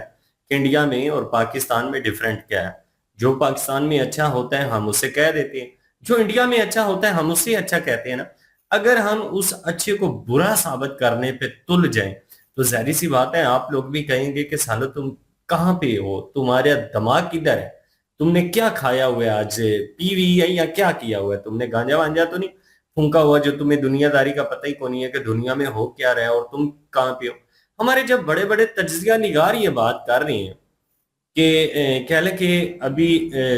[SPEAKER 7] कि इंडिया में और पाकिस्तान में डिफरेंट क्या है। जो पाकिस्तान में अच्छा होता है हम उसे कह देते हैं, जो इंडिया में अच्छा होता है हम उससे अच्छा कहते हैं ना। अगर हम उस अच्छे को बुरा साबित करने पे तुल जाएं तो जाहिर सी बात है आप लोग भी कहेंगे कि सालो तुम कहाँ पे हो, तुम्हारा दिमाग किधर है, तुमने क्या खाया हुआ है, आज पीवी है या क्या किया हुआ है, तुमने गांजा वांजा तो नहीं फूंका हुआ जो तुम्हें दुनियादारी का पता ही को नहीं है कि दुनिया में हो क्या रहा है और तुम कहाँ पे हो। हमारे जब बड़े बड़े तज्जिया निगार ये बात कर रहे हैं कि कह लें कि अभी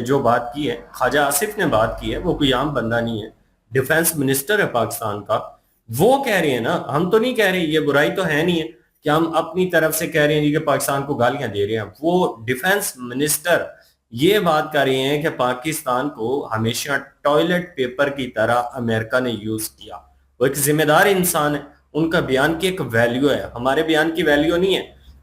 [SPEAKER 7] जो बात की है ख्वाजा आसिफ ने बात की है, वो कोई आम बंदा नहीं है, डिफेंस मिनिस्टर है पाकिस्तान का, वो कह रहे हैं ना, हम तो नहीं कह रहे, ये बुराई तो है नहीं है कि हम अपनी तरफ से कह रहे हैं जी कि पाकिस्तान को गालियां दे रहे हैं। वो डिफेंस मिनिस्टर ये बात कर रहे हैं कि पाकिस्तान को हमेशा टॉयलेट पेपर की तरह अमेरिका ने यूज किया। वो एक जिम्मेदार इंसान है, उनका बयान की एक वैल्यू है, हमारे बयान की वैल्यू नहीं है।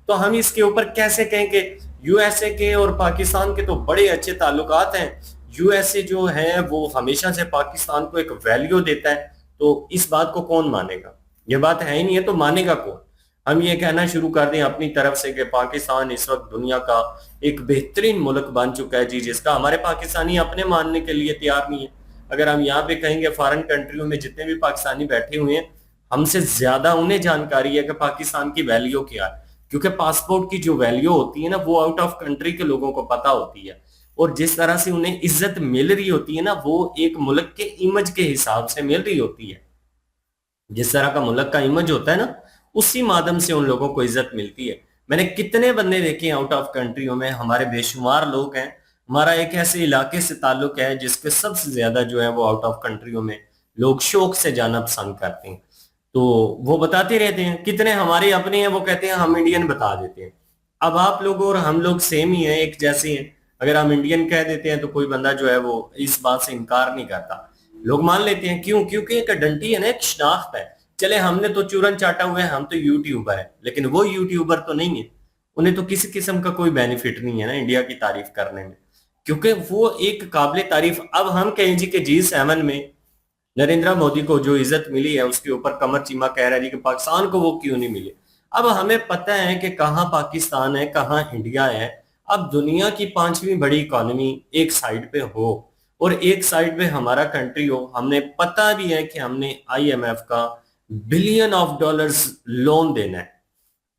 [SPEAKER 7] तो हम इसके ऊपर कैसे कहें कि यूएसए के और पाकिस्तान के तो बड़े अच्छे ताल्लुकात हैं, यूएसए जो है वो हमेशा से पाकिस्तान को एक वैल्यू देता है, तो इस बात को कौन मानेगा? ये बात है ही नहीं है, तो मानेगा कौन? हम ये कहना शुरू कर दें अपनी तरफ से कि पाकिस्तान इस वक्त दुनिया का एक बेहतरीन मुल्क बन चुका है जी, जिसका हमारे पाकिस्तानी अपने मानने के लिए तैयार नहीं है। अगर हम यहाँ पे कहेंगे फॉरेन कंट्रियों में जितने भी पाकिस्तानी बैठे हुए हैं, हमसे ज्यादा उन्हें जानकारी है कि पाकिस्तान की वैल्यू क्या है, क्योंकि पासपोर्ट की जो वैल्यू होती है ना, वो आउट ऑफ कंट्री के लोगों को पता होती है, और जिस तरह से उन्हें इज्जत मिल रही होती है ना, वो एक मुल्क के इमेज के हिसाब से मिल रही होती है। जिस तरह का मुल्क का इमेज होता है ना, उसी माध्यम से उन लोगों को इज्जत मिलती है। मैंने कितने बंदे देखे आउट ऑफ कंट्रियों में, हमारे बेशुमार लोग हैं। हमारा एक ऐसे इलाके से ताल्लुक है जिसके सबसे ज्यादा जो है वो आउट ऑफ कंट्रियों में लोग शौक से जाना पसंद करते हैं। तो वो बताते रहते हैं, कितने हमारे अपने हैं वो कहते हैं हम इंडियन बता देते हैं। अब आप लोग और हम लोग सेम ही हैं, एक जैसे हैं। अगर हम इंडियन कह देते हैं तो कोई बंदा जो है वो इस बात से इनकार नहीं करता, लोग मान लेते हैं। क्यों? क्योंकि एक आइडेंटिटी है ना, एक शनाख्त है। चले हमने तो चूरन चाटा हुआ है, हम तो यूट्यूबर है, लेकिन वो यूट्यूबर तो नहीं है, उन्हें तो किसी किस्म का कोई बेनिफिट नहीं है ना इंडिया की तारीफ करने में, क्योंकि वो एक काबिल तारीफ। अब हम कहें जी कि G7 में नरेंद्र मोदी को जो इज्जत मिली है उसके ऊपर कमर चीमा कह रहा है जी कि पाकिस्तान को वो क्यों नहीं मिली। अब हमें पता है कि कहाँ पाकिस्तान है, कहाँ इंडिया है। अब दुनिया की 5वीं बड़ी इकोनॉमी एक साइड पे हो और एक साइड पे हमारा कंट्री हो, हमने पता भी है कि हमने IMF का बिलियन ऑफ डॉलर्स लोन देना है।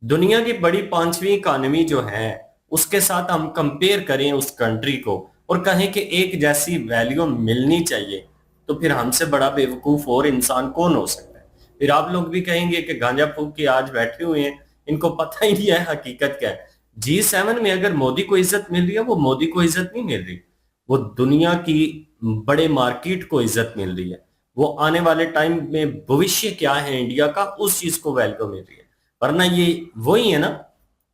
[SPEAKER 7] दुनिया की बड़ी 5वीं इकोनॉमी जो है उसके साथ हम कंपेयर करें उस कंट्री को और कहें कि एक जैसी वैल्यू मिलनी चाहिए, तो फिर हमसे बड़ा बेवकूफ और इंसान कौन हो सकता है? फिर आप लोग भी कहेंगे कि गांजा फूक के आज बैठे हुए हैं, इनको पता ही नहीं है हकीकत क्या है। G7 में अगर मोदी को इज्जत मिल रही है, वो मोदी को इज्जत नहीं मिल रही, वो दुनिया की बड़े मार्केट को इज्जत मिल रही है। वो आने वाले टाइम में भविष्य क्या है इंडिया का, उस चीज को वैल्यू मिल रही है। वरना ये वही है ना,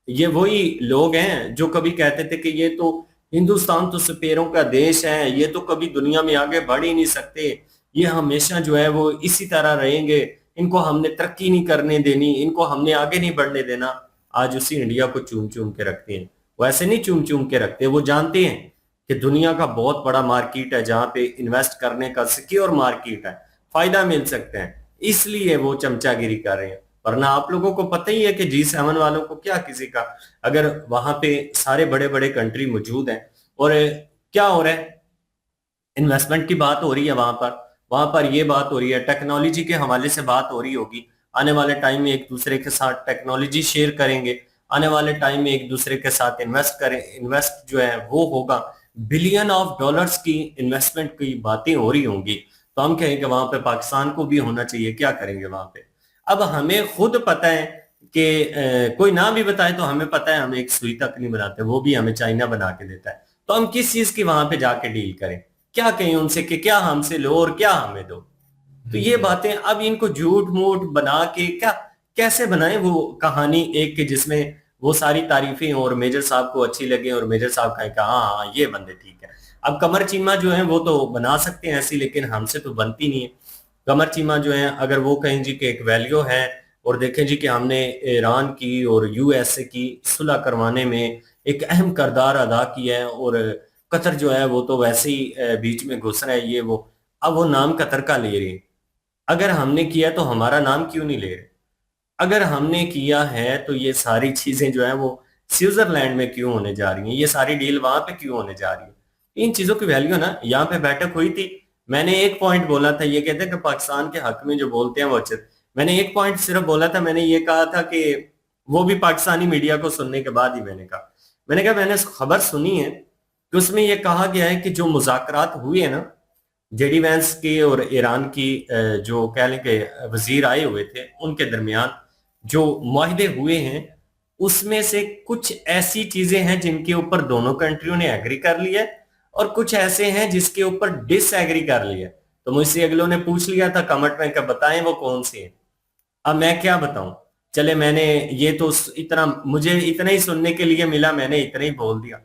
[SPEAKER 7] ये वही लोग हैं जो कभी कहते थे कि ये तो हिंदुस्तान तो सपेरों का देश है, ये तो कभी दुनिया में आगे बढ़ ही नहीं सकते, ये हमेशा जो है वो इसी तरह रहेंगे, इनको हमने तरक्की नहीं करने देनी, इनको हमने आगे नहीं बढ़ने देना। आज उसी इंडिया को चूम चूम के रखते हैं। वो ऐसे नहीं चूम चूम के रखते, वो जानते हैं कि दुनिया का बहुत बड़ा मार्केट है जहां पे इन्वेस्ट करने का सिक्योर मार्केट है, फायदा मिल सकते हैं, इसलिए वो चमचागिरी कर रहे हैं। वरना आप लोगों को पता ही है कि G7 वालों को क्या किसी का, अगर वहां पे सारे बड़े बड़े कंट्री मौजूद हैं और क्या हो रहा है, इन्वेस्टमेंट की बात हो रही है वहां पर ये बात हो रही है, टेक्नोलॉजी के हवाले से बात हो रही होगी। आने वाले टाइम में एक दूसरे के साथ टेक्नोलॉजी शेयर करेंगे, आने वाले टाइम में एक दूसरे के साथ इन्वेस्ट जो है वो होगा, बिलियन ऑफ डॉलर्स की इन्वेस्टमेंट की बातें हो रही होंगी। तो हम कहेंगे वहां पे पाकिस्तान को भी होना चाहिए, क्या करेंगे वहां पे? अब हमें खुद पता है कि कोई ना भी बताए तो हमें पता है, हम एक सुई तक नहीं बनाते, वो भी हमें चाइना बना के देता है। तो हम किस चीज की वहां पे जाके डील करें? क्या कहें उनसे कि क्या हमसे लो और क्या हमें दो? तो ये बातें अब इनको झूठ मूठ बना के क्या कैसे बनाएं वो कहानी एक के जिसमें वो सारी तारीफें और मेजर साहब को अच्छी लगे और मेजर साहब कहें कि हाँ हाँ ये बंदे ठीक है। अब कमर चीमा जो है वो तो बना सकते हैं ऐसी, लेकिन हमसे तो बनती नहीं है। कमर चीमा जो है अगर वो कहें जी कि एक वैल्यू है और देखें जी कि हमने ईरान की और यूएसए की सुलह करवाने में एक अहम किरदार अदा किया है और कतर जो है वो तो वैसे ही बीच में घुस रहा है ये वो, अब वो नाम कतर का ले रहे हैं। अगर हमने किया तो हमारा नाम क्यों नहीं ले रहे? अगर हमने किया है तो ये सारी चीजें जो है वो स्विट्जरलैंड में क्यों होने जा रही हैं, ये सारी डील वहां पे क्यों होने जा रही है? इन चीजों की वैल्यू ना, यहाँ पे बैठक हुई थी, मैंने एक पॉइंट बोला था, ये कहते हैं कि पाकिस्तान के हक में जो बोलते हैं वो अच्छे। मैंने एक पॉइंट सिर्फ बोला था, मैंने ये कहा था कि वो भी पाकिस्तानी मीडिया को सुनने के बाद ही मैंने कहा मैंने खबर सुनी है कि उसमें यह कहा गया है कि जो मुज़ाकरात हुए हैं ना जेडी वैंस के और ईरान की जो कह लें कि वजीर आए हुए थे उनके दरमियान जो मुआहदे हुए हैं उसमें से कुछ ऐसी चीजें हैं जिनके ऊपर दोनों कंट्रियों ने एग्री कर लिया और कुछ ऐसे हैं जिसके ऊपर डिसएग्री कर लिया। तो मुझसे अगलों ने पूछ लिया था कमेंट में कि बताएं वो कौन सी है। अब मैं क्या बताऊं, चले मैंने ये तो इतना मुझे इतना ही सुनने के लिए मिला, मैंने इतना ही बोल दिया।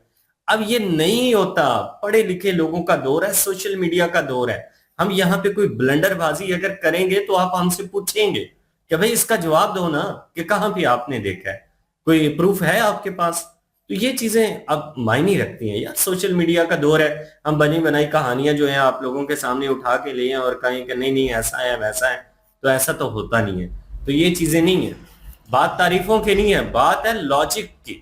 [SPEAKER 7] अब ये नहीं होता, पढ़े लिखे लोगों का दौर है, सोशल मीडिया का दौर है। हम यहाँ पे कोई ब्लंडरबाजी अगर करेंगे तो आप हमसे पूछेंगे कि भाई इसका जवाब दो ना कि कहां पे आपने देखा है, कोई प्रूफ है आपके पास। तो ये चीजें अब मायने रखती हैं यार। सोशल मीडिया का दौर है, हम बनी बनाई कहानियां जो है आप लोगों के सामने उठा के ले और कहें कि नहीं नहीं ऐसा है वैसा है, तो ऐसा तो होता नहीं है। तो ये चीजें नहीं है, बात तारीफों की नहीं है, बात है लॉजिक की।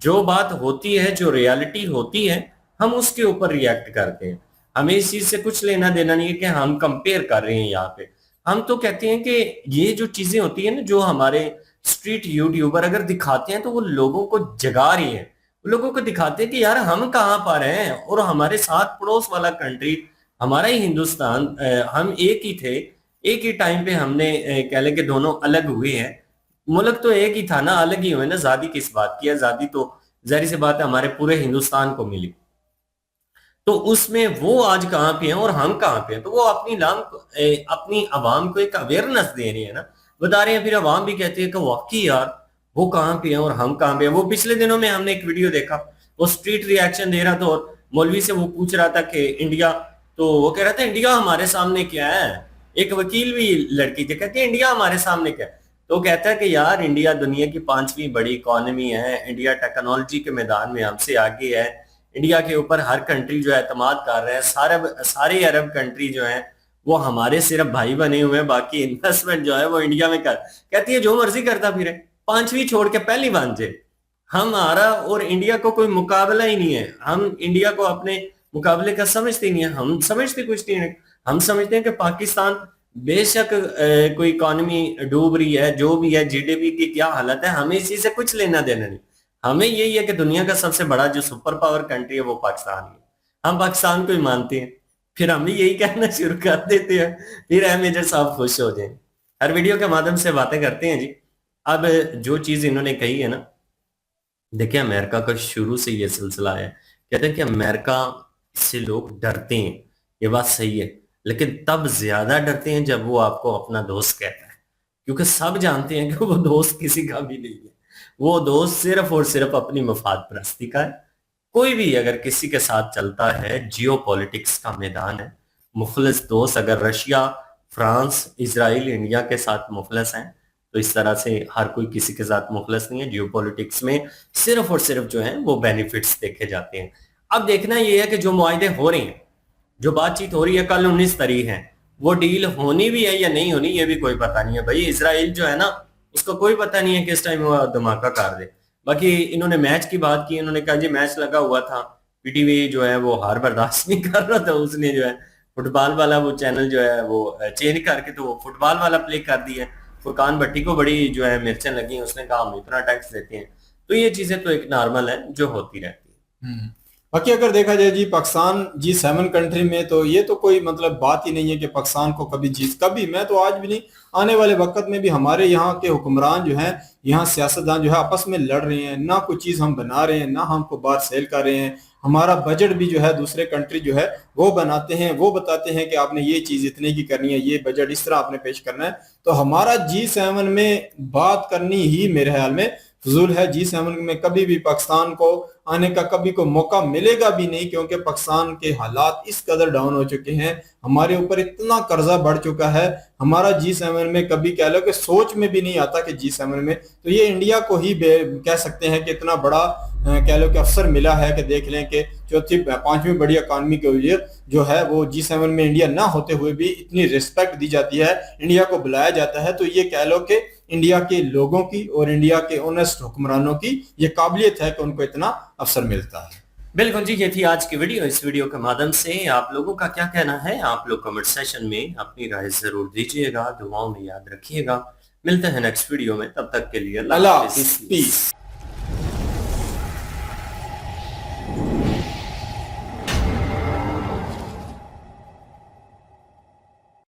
[SPEAKER 7] जो बात होती है, जो रियलिटी होती है, हम उसके ऊपर रिएक्ट करते हैं। हमें इस चीज से कुछ लेना देना नहीं है कि हम कंपेयर कर रहे हैं यहाँ पे। हम तो कहते हैं कि ये जो चीजें होती है ना, जो हमारे स्ट्रीट यूट्यूबर अगर दिखाते हैं तो वो लोगों को जगा रही है, वो लोगों को दिखाते हैं कि यार हम कहाँ पर हैं और हमारे साथ पड़ोस वाला कंट्री हमारा ही हिंदुस्तान, हम एक ही थे, एक ही टाइम पे हमने कह लें कि दोनों अलग हुए हैं। मुल्क तो एक ही था ना, अलग ही हुए ना, आजादी किस बात की, आजादी तो जाहिर सी बात है हमारे पूरे हिंदुस्तान को मिली। तो उसमें वो आज कहाँ पे हैं और हम कहाँ पे हैं, तो वो अपनी आवाम को एक अवेयरनेस दे रहे हैं ना, बता रहे हैं। फिर आवाम भी कहती है कि वाकई यार वो कहाँ पे हैं और हम कहाँ पे हैं। वो पिछले दिनों में हमने एक वीडियो देखा, वो स्ट्रीट रिएक्शन दे रहा था और मौलवी से वो पूछ रहा था कि इंडिया, तो वो कह रहा था इंडिया हमारे सामने क्या है। एक वकील भी लड़की थी, कहती है इंडिया हमारे सामने क्या है। तो कहता है कि यार इंडिया दुनिया की 5वीं बड़ी इकोनॉमी है, इंडिया टेक्नोलॉजी के मैदान में हमसे आगे है, इंडिया के ऊपर हर कंट्री जो है एतमाद कर रहे हैं, सारे अरब कंट्री जो है वो हमारे सिर्फ भाई बने हुए हैं, बाकी इन्वेस्टमेंट जो है वो इंडिया में कर। कहती है जो मर्जी करता फिर 5वीं छोड़ के पहली बन जाए। हमारा और इंडिया को कोई मुकाबला ही नहीं है, हम इंडिया को अपने मुकाबले का समझते नहीं है, हम समझते कुछ नहीं है। हम समझते हैं कि पाकिस्तान बेशक कोई इकोनॉमी डूब रही है, जो भी है, जीडीपी की क्या हालत है, हमें इसी से कुछ लेना देना नहीं। हमें यही है कि दुनिया का सबसे बड़ा जो सुपर पावर कंट्री है वो पाकिस्तान है, हम पाकिस्तान को ही मानते हैं। फिर हम भी यही कहना शुरू कर देते हैं, फिर मेजर साहब खुश हो जाए। हर वीडियो के माध्यम से बातें करते हैं जी। अब जो चीज इन्होंने कही है ना, देखिए अमेरिका का शुरू से ये सिलसिला है, कहते हैं कि अमेरिका से लोग डरते हैं, ये बात सही है, लेकिन तब ज्यादा डरते हैं जब वो आपको अपना दोस्त कहता है, क्योंकि सब जानते हैं कि वो दोस्त किसी का भी नहीं है, वो दोस्त सिर्फ और सिर्फ अपनी मफाद परस्ती का है। कोई भी अगर किसी के साथ चलता है, जियो पॉलिटिक्स का मैदान है, मुखलिस दोस्त अगर रशिया, फ्रांस, इजराइल इंडिया के साथ मुखलिस हैं, तो इस तरह से हर कोई किसी के साथ मुखलिस नहीं है। जियो पॉलिटिक्स में सिर्फ और सिर्फ जो है वो बेनिफिट्स देखे जाते हैं। अब देखना यह है कि जो मुआहदे हो रहे हैं, जो बातचीत हो रही है, कल 19 तारीख है, वो डील होनी भी है या नहीं होनी ये भी कोई पता नहीं है भाई। इसराइल जो है ना, उसको कोई पता नहीं है किस टाइम वो धमाका कर दे। बाकी इन्होंने मैच की बात की, इन्होंने कहा जी मैच लगा हुआ था, पीटीवी जो है वो हार बर्दाश्त नहीं कर रहा था, उसने जो है फुटबॉल वाला वो चैनल जो है वो चेंज करके तो वो फुटबॉल वाला प्ले कर दिया। फुरकान भट्टी को बड़ी जो है मिर्चें लगी, उसने कहा हम इतना टैक्स देते हैं। तो ये चीजें तो एक नॉर्मल है जो होती रहती है।
[SPEAKER 1] बाकी अगर देखा जाए जी पाकिस्तान G7 कंट्री में, तो ये तो कोई मतलब बात ही नहीं है कि पाकिस्तान को कभी मैं तो आज भी नहीं, आने वाले वक्त में भी हमारे यहाँ के हुक्मरान जो हैं, यहाँ सियासतदान जो है आपस में लड़ रहे हैं, ना कोई चीज हम बना रहे हैं, ना हमको बाहर सेल कर रहे हैं। हमारा बजट भी जो है दूसरे कंट्री जो है वो बनाते हैं, वो बताते हैं कि आपने ये चीज इतने की करनी है, ये बजट इस तरह आपने पेश करना है। तो हमारा G7 में बात करनी ही मेरे ख्याल में फजूल है। G7 में कभी भी पाकिस्तान को आने का कभी को मौका मिलेगा भी नहीं, क्योंकि पाकिस्तान के हालात इस कदर डाउन हो चुके हैं, हमारे ऊपर इतना कर्जा बढ़ चुका है। हमारा G7 में कभी कह लो कि सोच में भी नहीं आता कि G7 में, तो ये इंडिया को ही कह सकते हैं कि इतना बड़ा कह लो कि अवसर मिला है कि देख लें कि चौथी 5वीं बड़ी इकॉनमी के जो है वो G7 में इंडिया ना होते हुए भी इतनी रिस्पेक्ट दी जाती है, इंडिया को बुलाया जाता है। तो ये कह लो कि इंडिया के लोगों की और इंडिया के ऑनेस्ट हुक्मरानों की ये काबिलियत है कि उनको इतना अवसर मिलता है।
[SPEAKER 7] बिल्कुल जी, ये थी आज की वीडियो। इस वीडियो के माध्यम से आप लोगों का क्या कहना है, आप लोग कमेंट सेशन में अपनी राय जरूर दीजिएगा, दुआओं में याद रखिएगा। मिलते हैं नेक्स्ट वीडियो में, तब तक के लिए अल्लाह हाफिज़।